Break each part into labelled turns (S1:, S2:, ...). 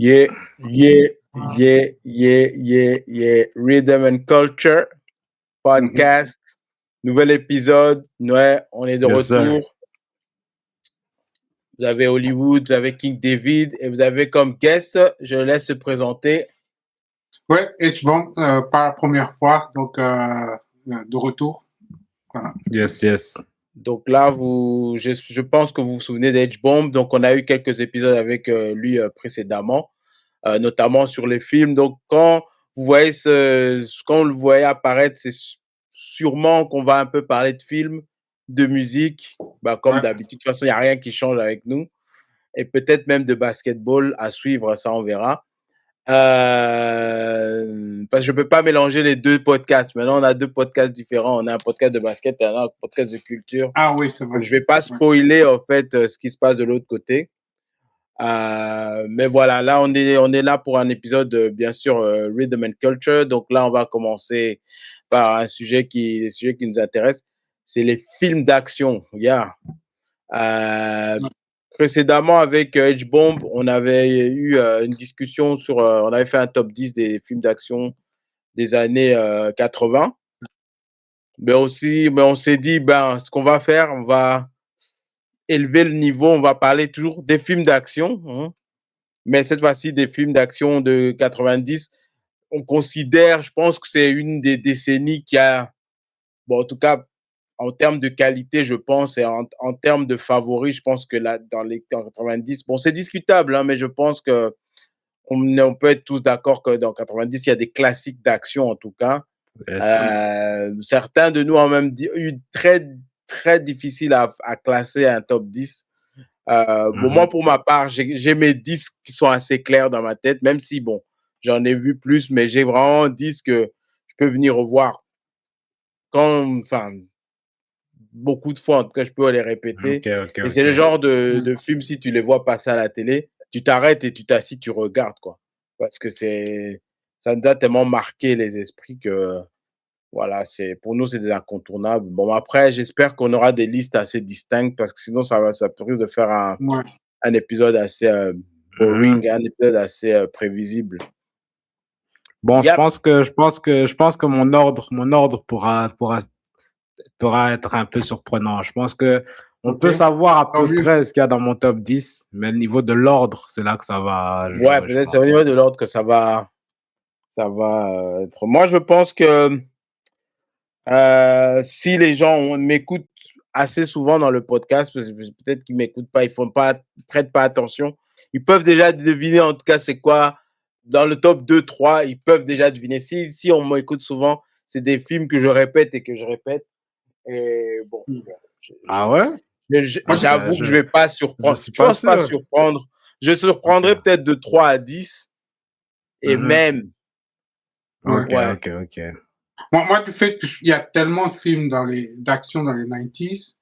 S1: Yeah, yeah, yeah, yeah, yeah, yeah. Rhythm and Culture podcast, nouvel épisode. Ouais, on est de
S2: Yes, sir.
S1: retour. Vous avez Hollywood, vous avez King David et vous avez comme guest, je laisse se présenter.
S3: Ouais, H-Bomb, pas la première fois, donc de retour. Voilà.
S2: Yes.
S1: Donc là, je pense que vous vous souvenez d'H-Bomb. Donc on a eu quelques épisodes avec lui précédemment, notamment sur les films. Donc quand vous voyez quand on le voyait apparaître, c'est sûrement qu'on va un peu parler de films, de musique, comme d'habitude. De toute façon, il n'y a rien qui change avec nous. Et peut-être même de basketball à suivre, ça on verra. Parce que je peux pas mélanger les deux podcasts. Maintenant, on a deux podcasts différents. On a un podcast de basket et un podcast de culture.
S3: Ah oui, c'est vrai.
S1: Donc, je vais pas spoiler en fait ce qui se passe de l'autre côté. Mais voilà, là on est là pour un épisode bien sûr Rhythm and Culture. Donc là, on va commencer par un sujet qui nous intéresse. C'est les films d'action. Yeah. Précédemment, avec H-Bomb, on avait eu une discussion sur. On avait fait un top 10 des films d'action des années 80. Mais on s'est dit, ce qu'on va faire, on va élever le niveau. On va parler toujours des films d'action. Hein, mais cette fois-ci, des films d'action de 90. On considère, je pense que c'est une des décennies qui a. Bon, en tout cas, en termes de qualité, je pense, et en termes de favoris, je pense que là, dans les 90, bon, c'est discutable, hein, mais je pense que on peut être tous d'accord que dans 90, il y a des classiques d'action, en tout cas. Yes. Certains de nous ont même eu très, très difficile à classer un top 10. Bon, moi, pour ma part, j'ai mes 10 qui sont assez clairs dans ma tête, même si, bon, j'en ai vu plus, mais j'ai vraiment 10 que je peux venir revoir beaucoup de fois, en tout cas, je peux les répéter. Et c'est le genre de film, si tu les vois passer à la télé, tu t'arrêtes et tu t'assis, tu regardes, quoi. Parce que ça nous a tellement marqué les esprits que, voilà, pour nous, c'est des incontournables. Bon, après, j'espère qu'on aura des listes assez distinctes parce que sinon, ça risque de faire un épisode assez boring, un épisode assez prévisible.
S2: Bon, yep. je pense que mon ordre pourra être un peu surprenant. Je pense que on peut savoir à peu près ce qu'il y a dans mon top 10, mais au niveau de l'ordre, c'est là que ça va.
S1: Ouais, peut-être c'est au niveau de l'ordre que ça va être. Moi, je pense que si les gens m'écoutent assez souvent dans le podcast, parce que peut-être qu'ils m'écoutent pas, prêtent pas attention, ils peuvent déjà deviner en tout cas c'est quoi dans le top 2, 3, ils peuvent déjà deviner. Si on m'écoute souvent, c'est des films que je répète et que je répète. Et bon.
S2: Ah ouais?
S1: J'avoue que je vais pas surprendre. Je pense pas surprendre. Je surprendrai peut-être de 3 à 10. Et même.
S2: Ok.
S3: Moi, du fait qu'il y a tellement de films d'action dans les 90s,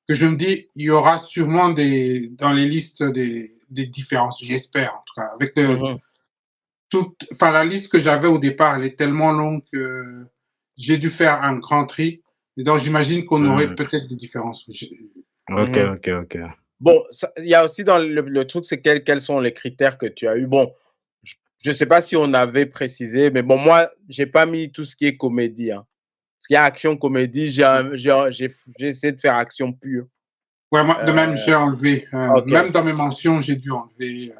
S3: que je me dis, il y aura sûrement dans les listes des différences, j'espère, en tout cas. Avec la liste que j'avais au départ, elle est tellement longue que j'ai dû faire un grand tri. Et donc, j'imagine qu'on aurait peut-être des différences.
S2: Ok.
S1: Bon, il y a aussi dans le truc, c'est quels sont les critères que tu as eu. Bon, je ne sais pas si on avait précisé, mais bon, moi, j'ai pas mis tout ce qui est comédie. Hein. Parce qu'il y a action, comédie, j'ai essayé de faire action pure.
S3: Ouais, moi, de même, j'ai enlevé. Même dans mes mentions, j'ai dû enlever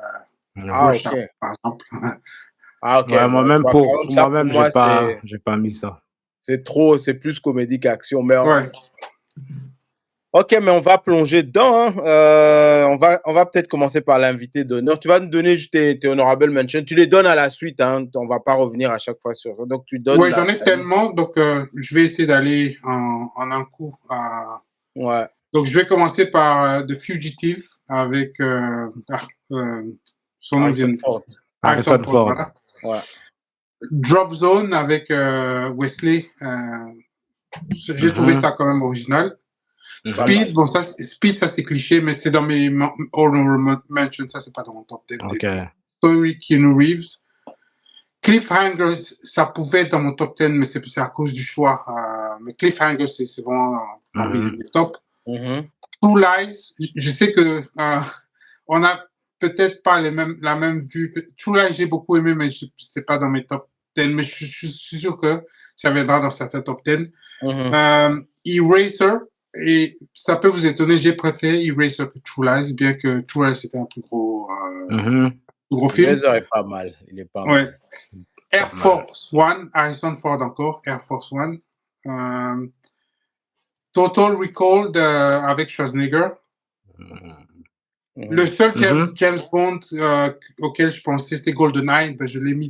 S1: Rush Hour,
S3: par exemple.
S1: Ok.
S2: Ouais, moi-même, j'ai pas mis ça.
S1: C'est plus comédie qu'action. Mais
S3: ouais.
S1: Ok, mais on va plonger dedans. Hein. On va peut-être commencer par l'invité d'honneur. Tu vas nous donner juste tes honorable mentions. Tu les donnes à la suite. Hein. On va pas revenir à chaque fois sur ça. Donc, tu donnes.
S3: Oui, j'en ai tellement. Donc, je vais essayer d'aller en un coup.
S1: Ouais.
S3: Donc, je vais commencer par The Fugitive avec son nom vient
S2: Harrison Ford.
S3: Voilà.
S1: Ouais.
S3: Drop Zone avec Wesley. J'ai trouvé ça quand même original. Speed, bon, ça c'est cliché, mais c'est dans mes honorable mentions, ça c'est pas dans mon top 10.
S2: Okay.
S3: Story, Keanu Reeves. Cliffhanger, ça pouvait être dans mon top 10, mais c'est à cause du choix. Mais Cliffhanger, c'est vraiment parmi les top.
S1: Mm-hmm.
S3: True Lies, je sais que on a peut-être pas la même vue. True Lies, j'ai beaucoup aimé, mais c'est pas dans mes top 10, mais je suis sûr que ça viendra dans certains top 10. Eraser, et ça peut vous étonner, j'ai préféré Eraser que True Lies, bien que True Lies c'était un plus gros, gros film.
S1: Eraser est pas mal. Il est pas mal.
S3: Air Force One, Harrison Ford encore, Air Force One. Total Recall avec Schwarzenegger. Le seul James Bond auquel je pensais, c'était GoldenEye. Ben, je l'ai mis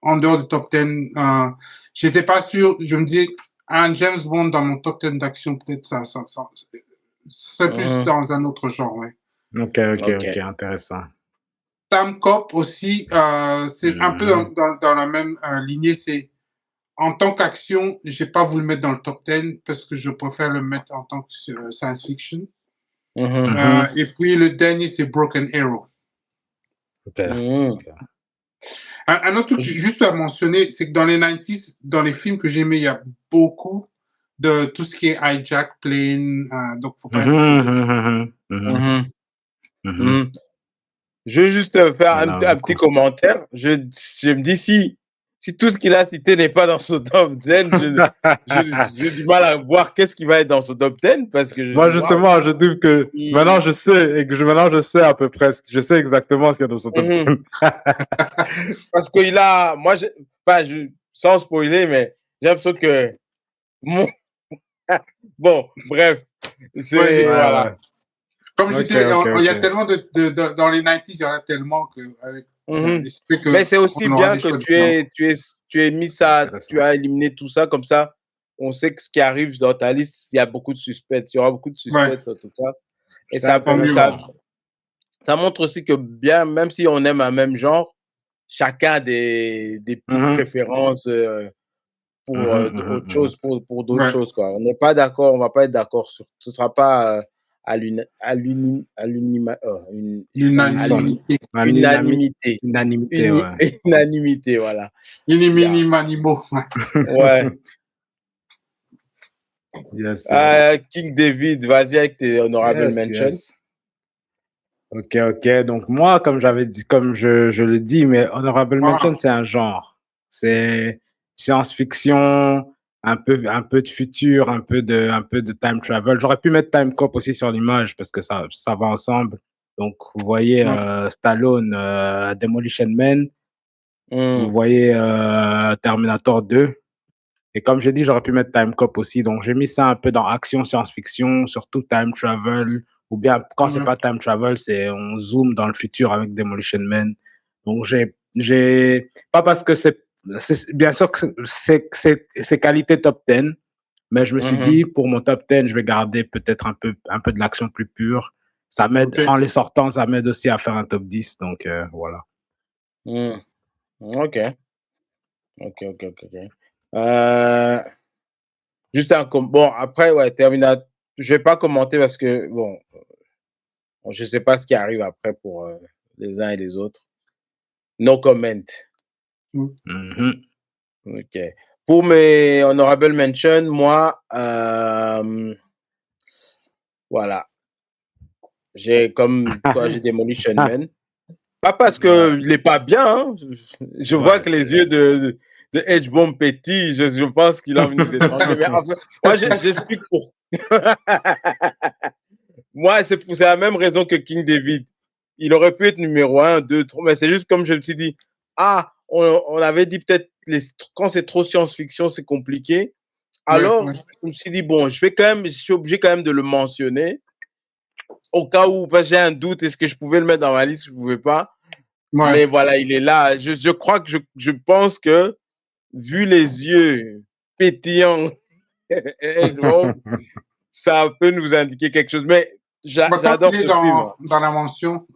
S3: en dehors du top 10. J'étais pas sûr. Je me disais, un James Bond dans mon top 10 d'action, peut-être ça c'est plus dans un autre genre. Ouais.
S2: Ok, intéressant.
S3: Time Cop aussi, c'est un peu dans la même lignée. C'est en tant qu'action, j'ai pas voulu le mettre dans le top 10 parce que je préfère le mettre en tant que science-fiction. Et puis le dernier, c'est Broken Arrow. Un autre truc juste à mentionner, c'est que dans les 90s, dans les films que j'aimais, il y a beaucoup de tout ce qui est hijack, plane, donc faut pas être...
S1: Je vais juste faire un petit commentaire. Je me dis, si tout ce qu'il a cité n'est pas dans son top 10, j'ai du mal à voir qu'est-ce qui va être dans son top 10 parce que
S2: moi justement, je trouve que maintenant je sais et que maintenant je sais à peu près, je sais exactement ce qu'il y a dans son top 10.
S1: Parce qu'il a, moi, sans spoiler, mais j'ai l'impression que bon, bref, c'est voilà.
S3: Comme je disais, il y a tellement dans les 90s, il y en a tellement que
S1: mais c'est aussi bien que tu aies mis ça, tu as éliminé tout ça, comme ça, on sait que ce qui arrive dans ta liste, il y a beaucoup de suspense. Il y aura beaucoup de suspense en tout cas. Et ça montre aussi que bien, même si on aime un même genre, chacun a des petites préférences pour autre chose, pour d'autres choses, quoi. On n'est pas d'accord, on va pas être d'accord sur, ce sera pas unanimité. Unanimité, voilà.
S3: Inimini-manimo.
S1: Ouais.
S2: Yes,
S1: King David, vas-y avec tes honorable mentions.
S2: Ok. Donc moi, comme j'avais dit, comme je le dis, mais honorable mention, c'est un genre. C'est science-fiction, un peu de futur, un peu de time travel. J'aurais pu mettre Time Cop aussi sur l'image parce que ça va ensemble. Donc vous voyez Stallone, Demolition Man, vous voyez Terminator 2. Et comme j'ai dit, j'aurais pu mettre Time Cop aussi. Donc j'ai mis ça un peu dans action, science-fiction, surtout time travel. Ou bien quand c'est pas time travel, c'est on zoome dans le futur avec Demolition Man. Donc j'ai pas parce que c'est bien sûr que c'est qualité top 10, mais je me suis dit pour mon top 10, je vais garder peut-être un peu de l'action plus pure. Ça m'aide en les sortant, ça m'aide aussi à faire un top 10. Donc voilà.
S1: Ok. Juste bon après Terminator, je vais pas commenter parce que bon, je sais pas ce qui arrive après pour les uns et les autres. No comment. Ok. Pour mes honorable mentions, moi voilà, j'ai comme toi j'ai Demolition Man. Pas parce que il est pas bien, hein. Je vois que les yeux de H-Bomb pétillent, je pense qu'il a envie de nous étrangler. Mais enfin, moi, j'explique pour. Moi, c'est la même raison que King David. Il aurait pu être numéro 1, 2, 3, mais c'est juste comme je me suis dit, on avait dit peut-être quand c'est trop science-fiction, c'est compliqué. Alors, je me suis dit, bon, je suis obligé quand même de le mentionner. Au cas où j'ai un doute, est-ce que je pouvais le mettre dans ma liste, je ne pouvais pas. Mais voilà, il est là. Je crois que je pense que, vu les yeux pétillants, ça peut nous indiquer quelque chose. Mais j'adore ce film.
S3: Dans la mention,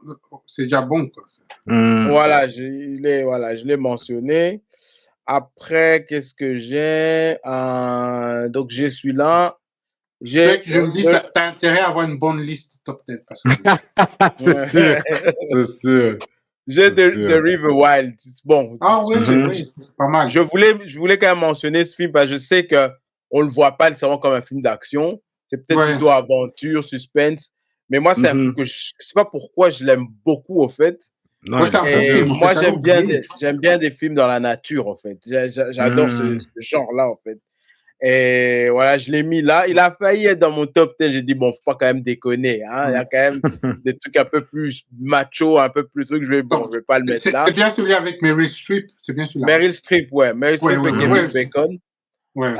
S3: c'est déjà bon, quoi.
S1: Voilà, je l'ai mentionné. Après, qu'est-ce que j'ai? Donc, j'ai celui-là.
S3: Je me dis, t'as intérêt à avoir une bonne liste top 10. Parce que...
S2: c'est sûr.
S1: J'ai The River Wild. Bon.
S3: Oui, c'est pas mal.
S1: Je voulais quand même mentionner ce film parce que je sais qu'on ne le voit pas nécessairement comme un film d'action. C'est peut-être plutôt aventure, suspense. Mais moi, c'est un film que je sais pas pourquoi je l'aime beaucoup, en fait.
S3: Ouais, c'est un bon film.
S1: Moi, j'aime bien des films dans la nature, en fait. J'adore ce genre-là, en fait. Et voilà, je l'ai mis là. Il a failli être dans mon top 10. J'ai dit, bon, faut pas quand même déconner. Hein. Il y a quand même des trucs un peu plus macho, un peu plus trucs. Je vais pas le mettre là.
S3: C'est bien celui avec Meryl Streep. C'est bien celui-là.
S1: Meryl Streep, ouais. Meryl Streep et Kevin Bacon.
S2: Ouais.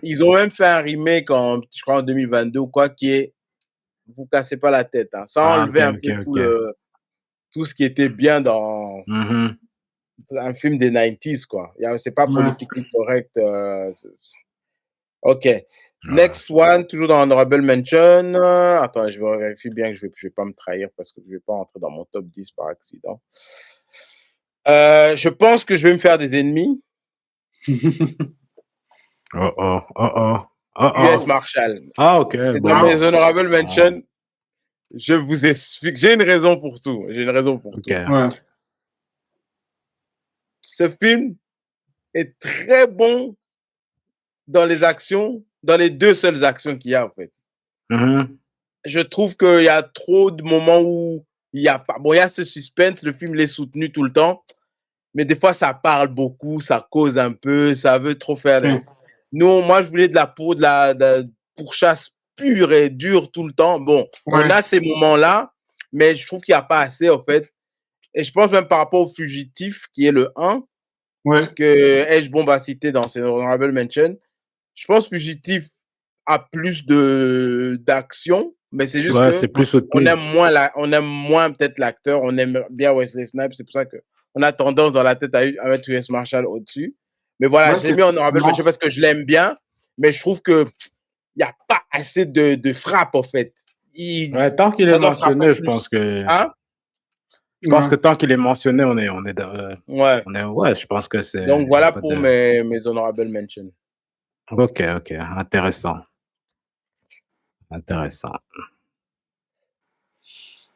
S1: Ils ont même fait un remake, je crois, en 2022 ou quoi, qui est vous cassez pas la tête. Hein. Ça enlevait un peu tout ce qui était bien dans un film des 90s, quoi. C'est pas politiquement correct. OK. Next one, toujours dans Honorable Mention. Attends, je vais vérifier bien que je vais pas me trahir parce que je vais pas rentrer dans mon top 10 par accident. Je pense que je vais me faire des ennemis. US Marshall.
S2: Ah, OK.
S1: C'est dans mes Honorable Mention. Je vous explique. J'ai une raison pour tout. tout.
S3: Ouais.
S1: Ce film est très bon dans les actions, dans les deux seules actions qu'il y a, en fait. Je trouve qu'il y a trop de moments où il y a pas. Bon, il y a ce suspense, le film l'est soutenu tout le temps, mais des fois, ça parle beaucoup, ça cause un peu, ça veut trop faire. Nous, moi, je voulais de la pourchasse pure et dure tout le temps. Bon, on a ces moments-là, mais je trouve qu'il n'y a pas assez, en fait. Et je pense même par rapport au Fugitif, qui est le 1, que H-Bomb a cité dans ses Honorable Mention. Je pense Fugitif a plus d'action, mais c'est juste que on aime moins peut-être l'acteur, on aime bien Wesley Snipes, c'est pour ça que on a tendance dans la tête à mettre US Marshall au-dessus. Mais voilà, je l'ai mis en Honorable Mention parce que je l'aime bien, mais je trouve que il n'y a pas assez de frappe, en fait.
S2: Tant qu'il est mentionné, je pense que...
S1: Hein?
S2: Je pense que tant qu'il est mentionné, on est je pense que c'est...
S1: Donc, voilà pour mes Honorable Mentions.
S2: OK. Intéressant.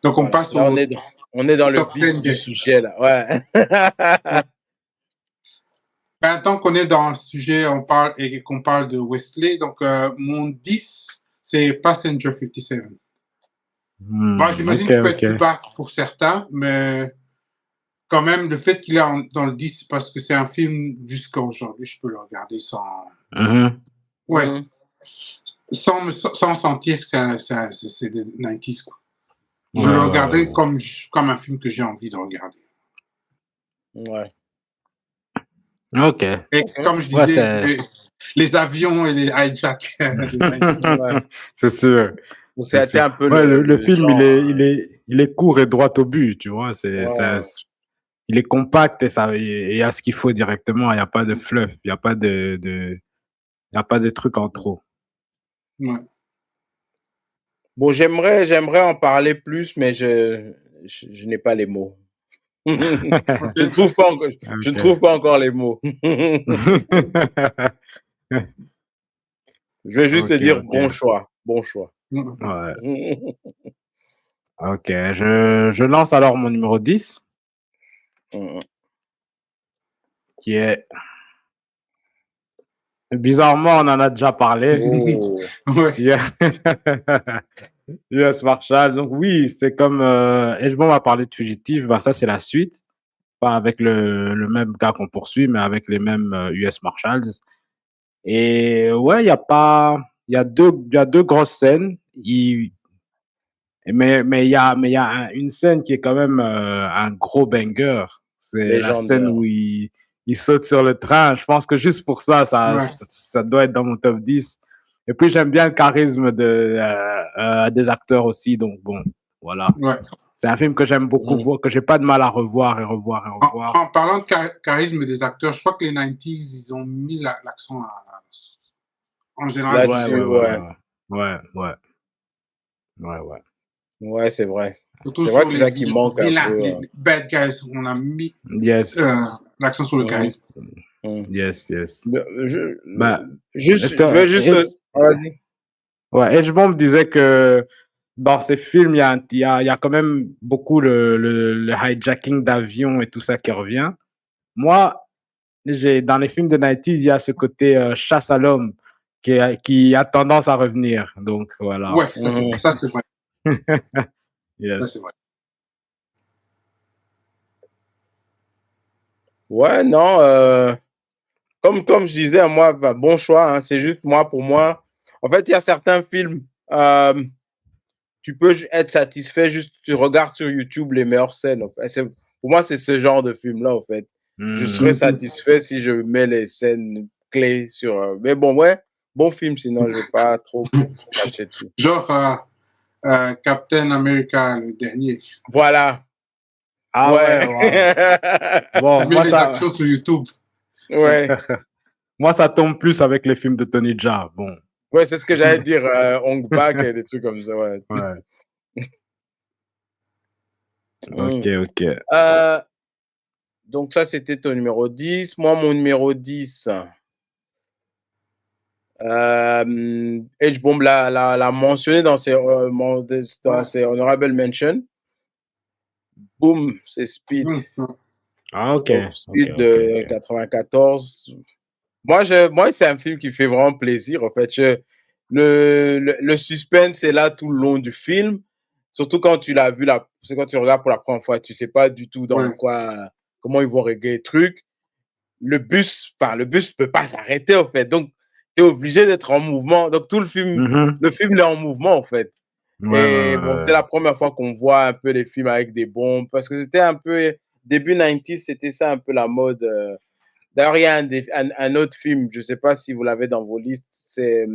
S3: Donc, on passe
S1: là, on est dans le vif du sujet, là. Ouais.
S3: Tant qu'on est dans le sujet, qu'on parle de Wesley, donc mon 10, c'est Passenger 57. Moi, j'imagine qu'il peut être plus bas pour certains, mais quand même, le fait qu'il est dans le 10, parce que c'est un film jusqu'à aujourd'hui, je peux le regarder sans... sans sentir que c'est des 90s, quoi. Je le regardais comme un film que j'ai envie de regarder.
S1: Ouais.
S2: OK.
S3: Et comme je disais, les avions et les hijacks.
S2: C'est sûr.
S1: C'est un peu
S2: le film, genre, il est court et droit au but, tu vois. Il est compact et il y a ce qu'il faut directement. Il n'y a pas de fluff. Il n'y a pas de trucs en trop.
S3: Ouais.
S1: Bon, j'aimerais en parler plus, mais je n'ai pas les mots. Je ne trouve pas encore les mots. Je vais juste te dire bon choix.
S2: Ouais. OK, je lance alors mon numéro 10. Qui est... Bizarrement, on en a déjà parlé. US Marshall. Donc oui, c'est comme... Edgemont m'a parlé de Fugitif. Ça, c'est la suite. Pas avec le même gars qu'on poursuit, mais avec les mêmes US Marshals. Et ouais, il y a deux grosses scènes. Mais il y a une scène qui est quand même un gros banger. C'est la scène où il saute sur le train. Je pense que juste pour ça doit être dans mon top 10. Et puis, j'aime bien le charisme des acteurs aussi. Donc, bon, voilà.
S3: Ouais.
S2: C'est un film que j'aime beaucoup, que j'ai pas de mal à revoir.
S3: En parlant de charisme des acteurs, je crois que les 90s, ils ont mis l'accent en général.
S2: Ouais,
S1: c'est vrai.
S3: Surtout
S1: c'est vrai que c'est ça qui manque un peu.
S3: Les bad guys, on a mis l'accent sur le charisme.
S2: Yes.
S1: Je veux juste... Vas-y.
S2: Ouais, Edgemont disait que dans ces films, il y a quand même beaucoup le hijacking d'avions et tout ça qui revient. Moi, dans les films de 90s, il y a ce côté chasse à l'homme qui a tendance à revenir. Donc, voilà.
S3: Ouais, ça c'est vrai. Ça, c'est vrai.
S1: Ouais, non, comme je disais, moi, bah, bon choix, hein, c'est juste pour moi. En fait, il y a certains films, tu peux être satisfait juste, tu regardes sur YouTube les meilleures scènes. En fait. Pour moi, c'est ce genre de film-là, en fait. Je serais satisfait si je mets les scènes clés sur. Mais bon, ouais, bon film, sinon je vais pas trop cracher dessus.
S3: Genre Captain America, le dernier.
S1: Voilà.
S2: Ah ouais, wow. Bon,
S3: je mets les actions sur YouTube.
S1: Ouais.
S2: Moi, ça tombe plus avec les films de Tony Jaa. Bon.
S1: Ouais, c'est ce que j'allais dire, Hong Bak et des trucs comme ça, ouais.
S2: Ok.
S1: Donc ça, c'était ton numéro 10. Moi, mon numéro 10, H-Bomb l'a mentionné dans ses honorable mentions. Boom, c'est Speed.
S2: Ah, ok.
S1: Donc, Speed de 94. Moi, c'est un film qui fait vraiment plaisir, en fait. Le suspense est là tout le long du film. Surtout quand tu l'as vu, c'est quand tu regardes pour la première fois, tu sais pas du tout comment ils vont régler le truc. Le bus peut pas s'arrêter, en fait. Donc, tu es obligé d'être en mouvement. Donc, tout le film, le film est en mouvement, en fait. C'est la première fois qu'on voit un peu les films avec des bombes, parce que c'était un peu, début 90s, c'était ça un peu la mode. D'ailleurs, il y a un autre film, je sais pas si vous l'avez dans vos listes, c'est,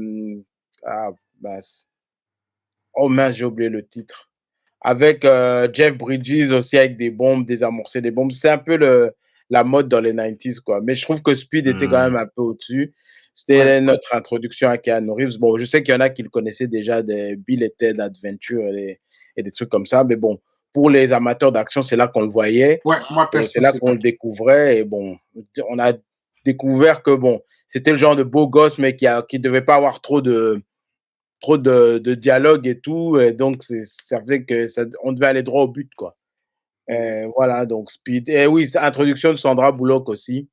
S1: oh mince, j'ai oublié le titre. Avec Jeff Bridges aussi, avec des bombes, désamorcer des bombes. C'est un peu la mode dans les 90s, quoi. Mais je trouve que Speed était quand même un peu au-dessus. C'était notre introduction à Keanu Reeves. Bon, je sais qu'il y en a qui le connaissaient déjà, des Bill et Ted Adventure et des trucs comme ça. Mais bon, pour les amateurs d'action, c'est là qu'on le voyait.
S3: Ouais, moi,
S1: c'est là qu'on le découvrait. Et bon, on a découvert que bon, c'était le genre de beau gosse, mais qui devait pas avoir trop de dialogue et tout. Et donc, ça faisait on devait aller droit au but, quoi. Voilà, donc Speed. Et oui, introduction de Sandra Bullock aussi,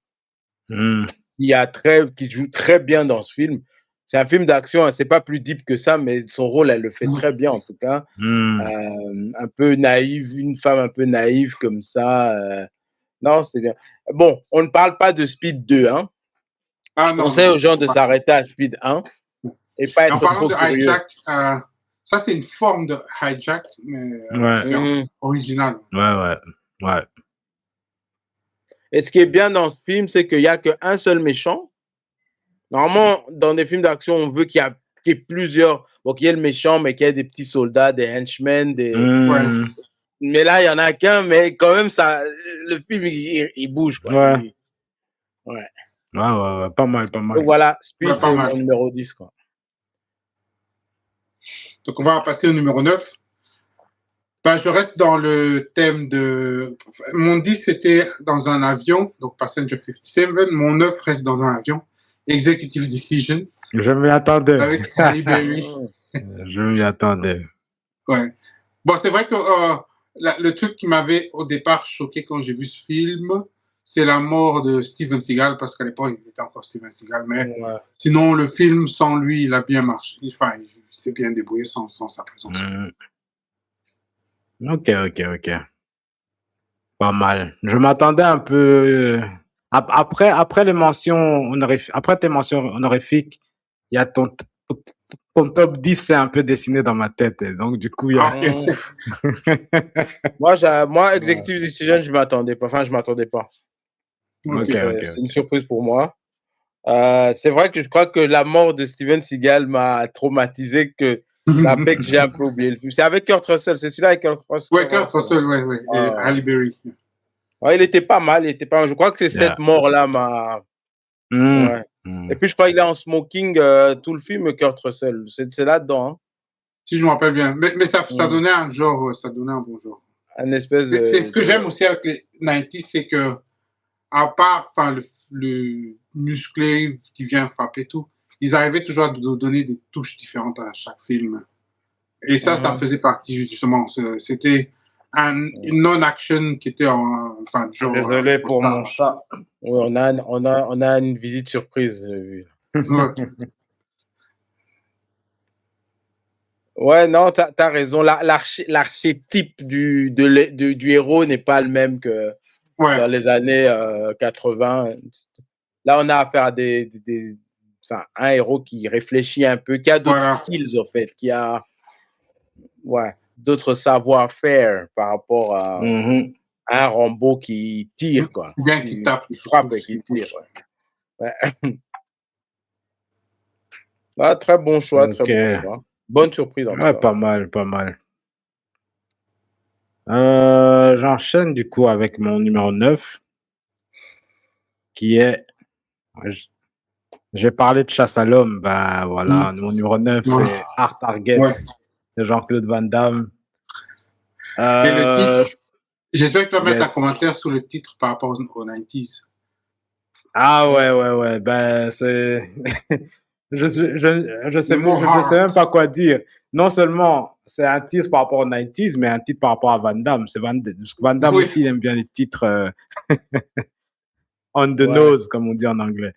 S1: qui joue très bien dans ce film. C'est un film d'action, hein, c'est pas plus deep que ça, mais son rôle, elle le fait très bien, en tout cas. Un peu naïve, une femme un peu naïve comme ça. Non, c'est bien. Bon, on ne parle pas de Speed 2, hein. Je conseille aux gens de s'arrêter à Speed 1 et pas être trop curieux. En parlant de
S3: hijack, ça c'est une forme de hijack, mais original.
S2: Ouais.
S1: Et ce qui est bien dans ce film, c'est qu'il n'y a qu'un seul méchant. Normalement, dans des films d'action, on veut qu'il y ait plusieurs. Bon, qu'il y ait le méchant, mais qu'il y ait des petits soldats, des henchmen, Mais là, il n'y en a qu'un, mais quand même, le film, il bouge, quoi.
S2: Ouais, pas mal.
S1: Donc voilà, Speed, c'est mon numéro 10, quoi.
S3: Donc, on va passer au numéro 9. Je reste dans le thème de... Mon 10, c'était dans un avion, donc Passenger 57. Mon 9 reste dans un avion. Executive Decision.
S2: Je m'y attendais.
S3: Avec Halle Berry.
S2: Je m'y attendais.
S3: Ouais. Bon, c'est vrai que le truc qui m'avait au départ choqué quand j'ai vu ce film, c'est la mort de Steven Seagal, parce qu'à l'époque, il était encore Steven Seagal. Mais sinon, le film, sans lui, il a bien marché. Enfin, il s'est bien débrouillé sans sa présence.
S2: Ok. Pas mal. Je m'attendais un peu... Après les mentions après tes mentions honorifiques, il y a ton top 10, c'est un peu dessiné dans ma tête. Et donc, du coup, il y a...
S1: Moi, Executive Decision, je m'attendais pas. Enfin, je m'attendais pas. C'est une surprise pour moi. C'est vrai que je crois que la mort de Steven Seagal m'a traumatisé, que ça fait que j'ai un peu oublié le film. C'est avec Kurt Russell, c'est celui-là avec Kurt Russell.
S3: Ouais, Kurt Russell, ouais. Et Halle Berry.
S1: Ouais, il était pas mal. Je crois que c'est cette mort-là m'a... Ouais. Et puis, je crois qu'il est en smoking tout le film, Kurt Russell. C'est là-dedans. Hein.
S3: Si je me rappelle bien. Mais ça donnait un genre, ça donnait un bon genre.
S1: Un espèce de...
S3: C'est ce que j'aime aussi avec les 90s, c'est que, à part le musclé qui vient frapper tout, ils arrivaient toujours à nous donner des touches différentes à chaque film. Et ça faisait partie, justement. C'était une non-action qui était genre...
S2: Désolé pour mon chat.
S1: Oui, on a une visite surprise. Ouais, non, t'as raison. L'archétype du héros n'est pas le même que dans les années 80. Là, on a affaire à un héros qui réfléchit un peu, qui a d'autres skills, en fait, qui a d'autres savoir-faire par rapport à un Rambo qui tire, quoi.
S3: Bien qui tape.
S1: Qui frappe et qui tire, ouais. Très bon choix, très bon choix. Bonne surprise, en tout cas.
S2: Pas mal. J'enchaîne, du coup, avec mon numéro 9, qui est... J'ai parlé de Chasse à l'homme, ben voilà, mon numéro 9, c'est Hard Target de Jean-Claude Van Damme.
S3: Et le titre, j'espère que tu vas mettre un commentaire sous le titre par rapport aux 90s.
S2: Ah ouais, ben c'est... je sais même pas quoi dire. Non seulement c'est un titre par rapport aux 90s, mais un titre par rapport à Van Damme. Parce que Van Damme aussi, il aime bien les titres... on the nose, comme on dit en anglais.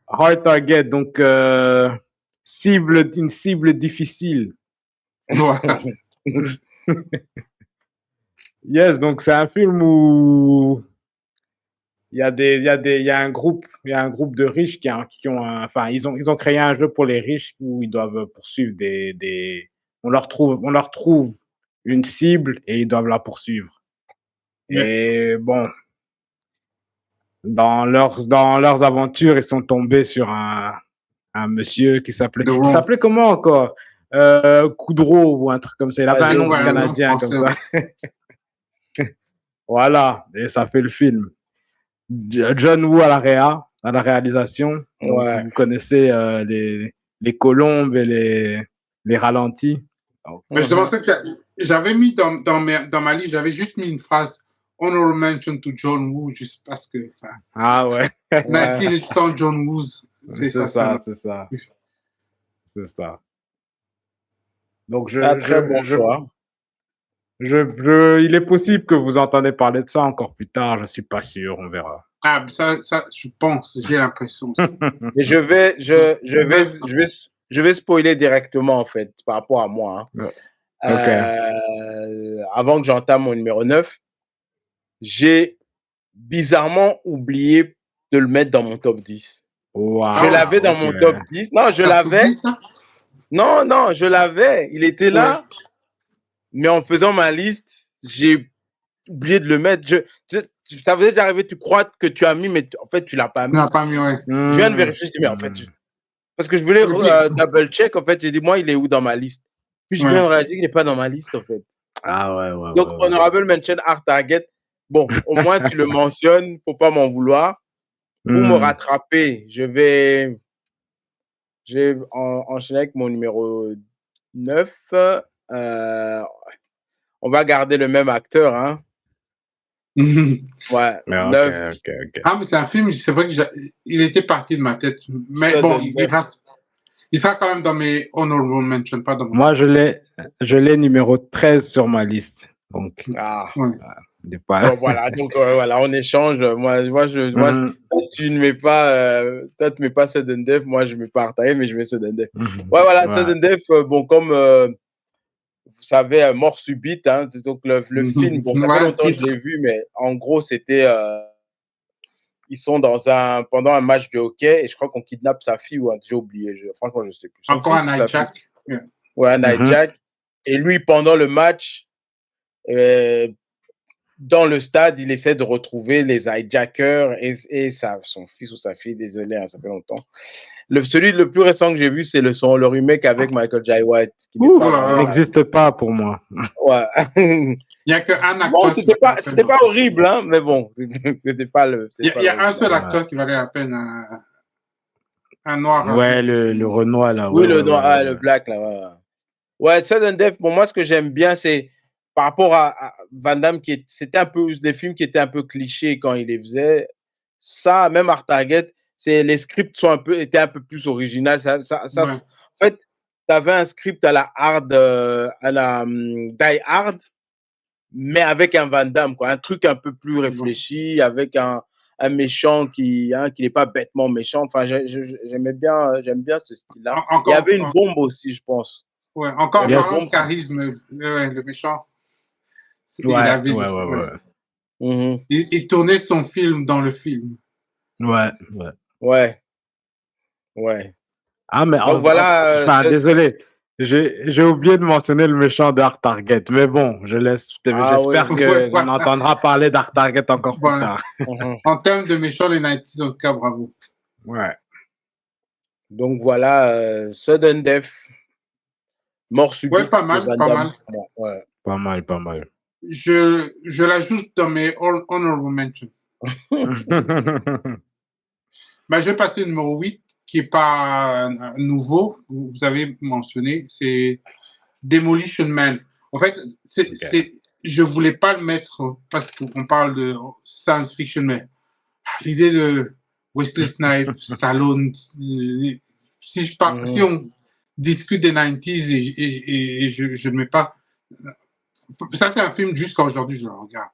S2: Hard Target, donc une cible difficile. Yes, donc c'est un film où il y a un groupe de riches ils ont créé un jeu pour les riches où ils doivent poursuivre on leur trouve une cible et ils doivent la poursuivre. Et bon, dans leurs aventures, ils sont tombés sur un monsieur qui s'appelait comment encore? Coudreau ou un truc comme ça. Il avait un nom canadien comme ça. Voilà, et ça fait le film. John Woo à la réalisation. Donc, vous connaissez les colombes et les ralentis.
S3: Mais je te pensais que j'avais mis dans ma liste, j'avais juste mis une phrase honorable mention to John Woo, juste parce que.
S2: Ah ouais.
S3: 90 sans John Woo, c'est ça.
S2: C'est ça. Donc
S1: très bon choix.
S2: Il est possible que vous entendez parler de ça encore plus tard. Je suis pas sûr. On verra.
S3: Ah, ça, je pense. J'ai l'impression.
S1: Mais je vais spoiler directement, en fait, par rapport à moi. Avant que j'entame mon numéro 9, j'ai bizarrement oublié de le mettre dans mon top 10.
S2: Wow,
S1: je l'avais dans mon top 10. Non, je l'avais. Non, je l'avais. Il était là. Mais en faisant ma liste, j'ai oublié de le mettre. Ça vous est déjà arrivé, tu crois que tu as mis, mais en fait, tu l'as pas mis.
S3: Tu l'as pas mis, ouais.
S1: Je viens de vérifier, je dis, mais en fait, parce que je voulais double check, en fait, j'ai dit, moi, il est où dans ma liste? Puis je viens de réaliser qu'il n'est pas dans ma liste, en fait.
S2: Ah ouais.
S1: Donc, honorable mention Hard Target. Bon, au moins, tu le mentionnes, faut pas m'en vouloir. Pour me rattraper, je vais enchaîner avec mon numéro 9. On va garder le même acteur, hein. Ouais.
S2: Okay.
S3: Ah, mais c'est un film, c'est vrai qu'il était parti de ma tête. Mais bon, il sera quand même dans mes honorable mentions, pas dans mon...
S2: Moi, je l'ai numéro 13 sur ma liste. Donc,
S1: bon, voilà, donc voilà, on échange. Tu ne mets pas, toi, tu mets pas Sudden Death, moi, je mets pas Hard Target, mais je mets Sudden Death. Voilà, Sudden Death, bon, comme vous savez, mort subite, hein, donc le film, bon, ça fait longtemps que je l'ai vu, mais en gros, c'était, ils sont pendant un match de hockey, et je crois qu'on kidnappe sa fille, j'ai oublié, franchement, je sais plus.
S3: Encore un hijack.
S1: Ouais, un hijack. Et lui, pendant le match, dans le stade, il essaie de retrouver les hijackers et son fils ou sa fille, désolé, hein, ça fait longtemps. Celui le plus récent que j'ai vu, c'est le remake avec Michael J. White.
S2: Qui n'existe pas pour moi.
S1: Ouais.
S3: Il n'y a qu'un acteur.
S1: Bon, c'était pas horrible, hein, mais bon, c'était pas le.
S3: Il y a un seul acteur qui valait la peine, un noir.
S2: Ouais, le Renoir, là.
S1: Oui, le noir, le black, là. Ouais, Sudden Death, pour moi, ce que j'aime bien, c'est par rapport à Van Damme, c'était un peu des films qui étaient un peu clichés quand il les faisait. Ça, même Hard Target, les scripts étaient un peu plus originaux. En fait, tu avais un script à la Die Hard, mais avec un Van Damme, quoi, un truc un peu plus réfléchi, avec un méchant qui n'est pas bêtement méchant. Enfin, j'aime bien ce style-là. Il y avait une bombe aussi, je pense.
S3: Ouais, encore en
S1: Yes.
S3: parlant de charisme, le méchant, il
S2: Ouais,
S3: avait
S2: ouais, ouais, ouais.
S1: Mhm.
S3: il tournait son film dans le film.
S2: Ouais, ouais.
S1: Ouais, ouais.
S2: Ah, mais
S1: Donc voilà,
S2: enfin, désolé. J'ai oublié de mentionner le méchant d'Art Target. Mais bon,
S1: Ah oui.
S2: j'espère
S3: Ouais,
S2: qu'on entendra parler d'Art Target encore plus
S3: Voilà.
S2: tard.
S1: Mhm.
S3: En termes de méchants, les 90s, en tout cas, bravo.
S2: Ouais.
S1: Donc voilà, Sudden Death, mort
S3: Ouais,
S1: subite
S3: pas
S1: de
S3: mal,
S1: Van
S3: pas
S1: Damme.
S3: mal.
S1: Ouais.
S2: Pas mal, pas mal.
S3: Je l'ajoute dans mes honorable mentions. Ben, je vais passer au numéro 8, qui n'est pas nouveau, vous avez mentionné, c'est Demolition Man. En fait, je ne voulais pas le mettre parce qu'on parle de science fiction, mais l'idée de Wesley Snipes, Stallone, si on discute des 90s et je ne mets pas... Ça, c'est un film jusqu'à aujourd'hui, je le regarde.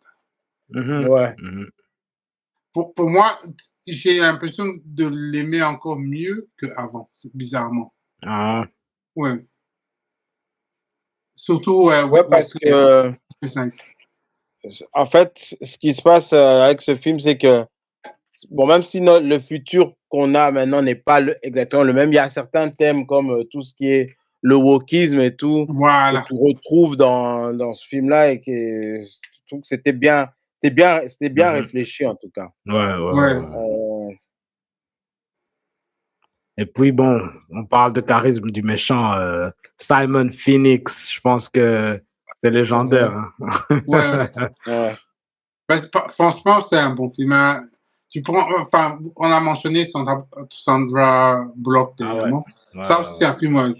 S1: Ouais.
S3: Pour moi, j'ai l'impression de l'aimer encore mieux qu'avant, bizarrement.
S2: Ah.
S3: Ouais. Surtout
S1: Ouais, parce que, en fait, ce qui se passe avec ce film, c'est que, bon, même si le futur qu'on a maintenant n'est pas exactement le même, il y a certains thèmes comme tout ce qui est le wokisme et tout,
S3: Voilà.
S1: que tu retrouves dans ce film-là et que je trouve que c'était bien réfléchi en tout cas.
S2: Ouais. Et puis bon, on parle de charisme du méchant Simon Phoenix. Je pense que c'est légendaire. Hein.
S3: Ouais. Ben, franchement, c'est un bon film. Hein. Enfin, on a mentionné Sandra Bullock dernièrement. Ça aussi, c'est un film,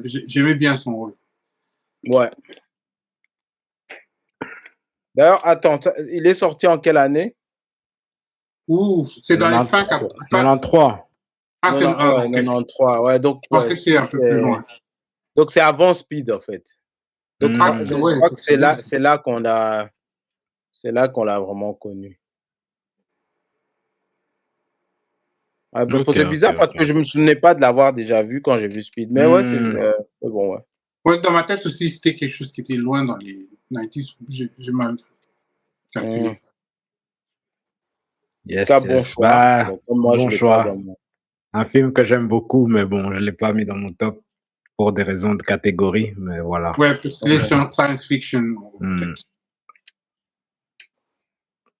S3: j'aimais bien son rôle.
S1: Ouais. D'ailleurs, attends, il est sorti en quelle année?
S3: Ouh, c'est dans les fins
S2: 93.
S3: Ah, c'est
S1: 93. Ouais, donc,
S3: je pensais que c'était un peu plus loin.
S1: Donc, c'est avant Speed, en fait. Donc, je crois que c'est là qu'on l'a vraiment connu. Ah, donc, c'est bizarre parce que je me souvenais pas de l'avoir déjà vu quand j'ai vu Speed. Mais ouais, c'est bon, ouais.
S3: Ouais, dans ma tête aussi, c'était quelque chose qui était loin dans les 90s. J'ai mal calculé.
S2: Yes,
S1: bon choix. Donc, moi,
S2: bon
S1: je l'ai
S2: choix.
S1: pas dans mon...
S2: Un film que j'aime beaucoup, mais bon, je l'ai pas mis dans mon top pour des raisons de catégorie, mais voilà.
S3: Ouais, parce que c'est science fiction, en fait.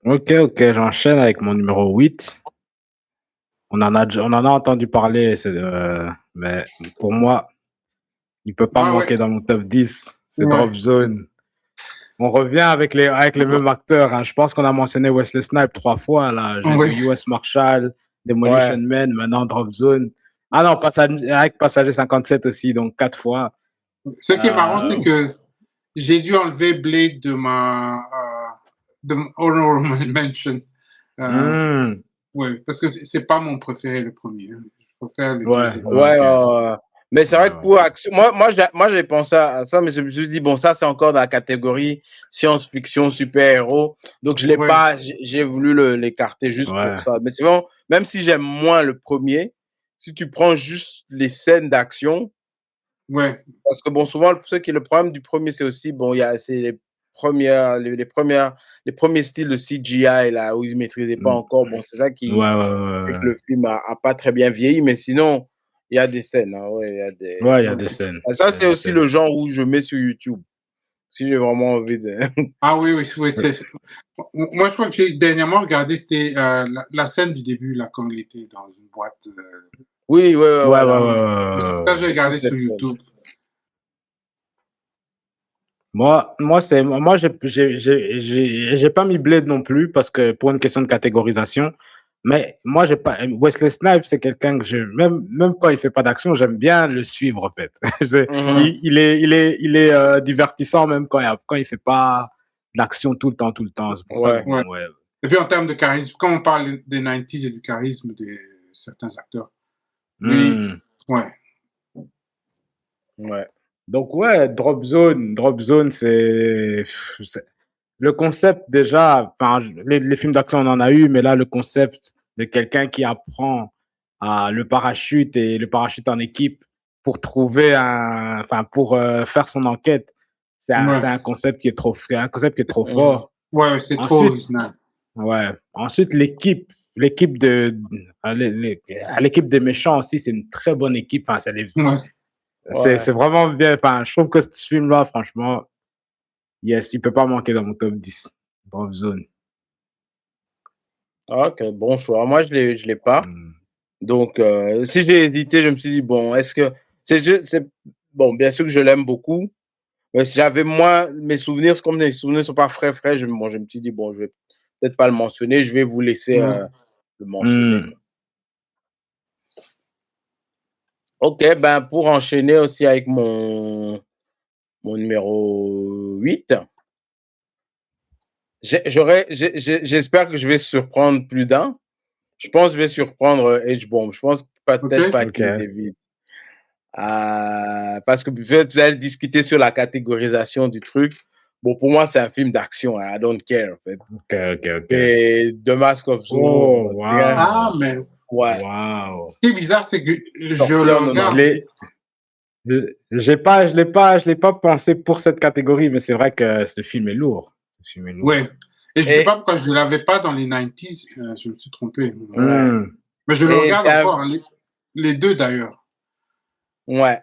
S2: Ok, j'enchaîne avec mon numéro 8. On en a entendu parler, mais pour moi, il peut pas manquer dans mon top 10. C'est Drop Zone. On revient avec les mêmes acteurs. Hein. Je pense qu'on a mentionné Wesley Snipes 3 fois. Là. J'ai vu US Marshal, Demolition Man, maintenant Drop Zone. Ah non, avec Passager 57 aussi, donc 4 fois.
S3: Ce qui est marrant, c'est que j'ai dû enlever Blade de ma honorable mention. Oui, parce que c'est pas mon préféré, le premier. Je préfère le deuxième.
S1: Mais c'est vrai que pour action, moi j'ai pensé à ça, mais je me suis dit, bon, ça c'est encore dans la catégorie science-fiction, super-héros. Donc je l'ai pas, j'ai voulu l'écarter juste pour ça. Mais c'est bon, même si j'aime moins le premier, si tu prends juste les scènes d'action. Parce que bon, souvent, le problème du premier, c'est aussi, bon, c'est les premiers styles de CGI, là, où ils ne maîtrisaient pas encore. Bon, c'est ça qui fait que le film a pas très bien vieilli, mais sinon, il y a des scènes. Hein,
S2: il y a des scènes.
S1: Ça, c'est aussi le genre où je mets sur YouTube. Si j'ai vraiment envie de...
S3: Ah oui. Moi, je crois que j'ai dernièrement regardé, c'était la scène du début, là, quand il était dans une boîte.
S1: Oui.
S3: Ça, j'ai regardé sur YouTube.
S2: Moi, j'ai pas mis Blade non plus parce que pour une question de catégorisation. Mais moi, j'ai pas. Wesley Snipes, c'est quelqu'un que même quand il fait pas d'action, j'aime bien le suivre en fait. Il est divertissant même quand il fait pas d'action tout le temps. C'est pour ça que
S3: Et puis en termes de charisme, quand on parle des 90s et du charisme de certains acteurs, lui,
S2: Donc Drop Zone, c'est le concept déjà. Enfin, les films d'action on en a eu, mais là le concept de quelqu'un qui apprend le parachute et le parachute en équipe pour trouver pour faire son enquête. C'est un concept qui est trop fort.
S3: Ouais, c'est trop original.
S2: Ouais. Ensuite, l'équipe des méchants aussi, c'est une très bonne équipe. Enfin, c'est vraiment bien. Enfin, je trouve que ce film-là, franchement, yes, il peut pas manquer dans mon top 10. Drop Zone.
S1: Ok, bon choix. Moi, je l'ai pas. Donc, si j'ai hésité, je me suis dit, bon, est-ce que bon, bien sûr que je l'aime beaucoup, mais si j'avais moins mes souvenirs, comme mes souvenirs sont pas frais, je me suis dit, bon, je vais peut-être pas le mentionner, je vais vous laisser le mentionner. Ok, ben, pour enchaîner aussi avec mon numéro 8, j'espère que je vais surprendre plus d'un. Je pense que je vais surprendre H-Bomb. Je pense peut-être pas King David. Parce que vous allez discuter sur la catégorisation du truc. Bon, pour moi, c'est un film d'action. I don't care, en fait.
S2: Ok.
S1: Et The Mask of
S2: Oh,
S1: Zorro.
S2: wow.
S3: Ah, mais...
S1: Ouais.
S3: Wow. Ce qui est bizarre, c'est que je le regarde.
S2: Je l'ai pas pensé pour cette catégorie, mais c'est vrai que ce film est lourd.
S3: Ouais. Et je ne sais pas pourquoi je ne l'avais pas dans les 90s. Je me suis trompé. Mais je le regarde encore. Les deux, d'ailleurs.
S1: Ouais.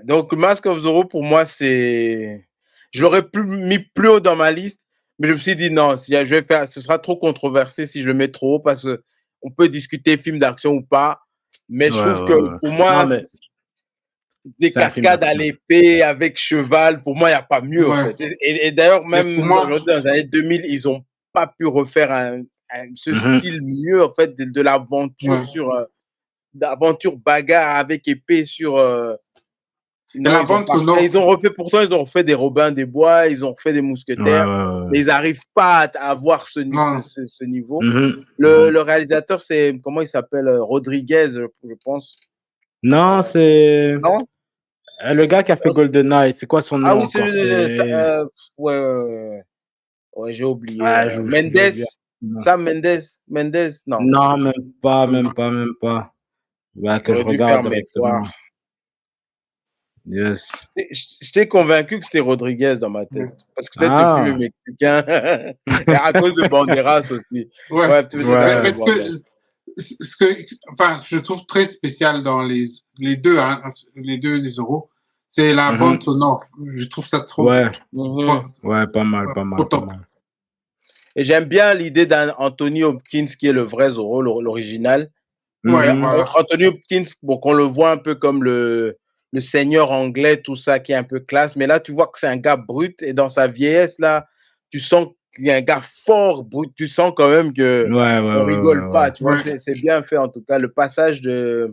S1: Donc, Mask of Zorro, pour moi, je l'aurais mis plus haut dans ma liste, mais je me suis dit non, ce sera trop controversé si je le mets trop haut parce que on peut discuter film d'action ou pas, mais je trouve que pour moi, des cascades à l'épée avec cheval, pour moi, il n'y a pas mieux, en fait. Et d'ailleurs, même dans les années 2000, ils n'ont pas pu refaire ce style mieux, en fait, de l'aventure d'aventure bagarre avec épée sur. Non, ils ont refait des Robins des Bois, ils ont refait des Mousquetaires, mais ils n'arrivent pas à avoir ce niveau. Le réalisateur, c'est, comment il s'appelle, Rodriguez, je pense.
S2: Non, c'est le gars qui a fait GoldenEye. C'est quoi son nom encore?
S1: Ouais, j'ai oublié. Mendes, Sam Mendes, non.
S2: Non, même pas. Bah, que je regarde directement. Yes.
S1: Je t'ai convaincu que c'était Rodriguez dans ma tête. Parce que peut-être le film est mexicain. Et à cause de Banderas aussi.
S3: Enfin, je trouve très spécial dans les deux, les euros, c'est la bande sonore. Je trouve ça trop.
S2: Ouais, pas mal.
S1: Et j'aime bien l'idée d'Anthony Hopkins qui est le vrai Zorro, l'original. Anthony Hopkins, bon, qu'on le voit un peu comme le seigneur anglais, tout ça, qui est un peu classe. Mais là, tu vois que c'est un gars brut. Et dans sa vieillesse, là, tu sens qu'il y a un gars fort, brut. Tu sens quand même que on rigole pas. Tu vois, c'est bien fait, en tout cas. Le passage du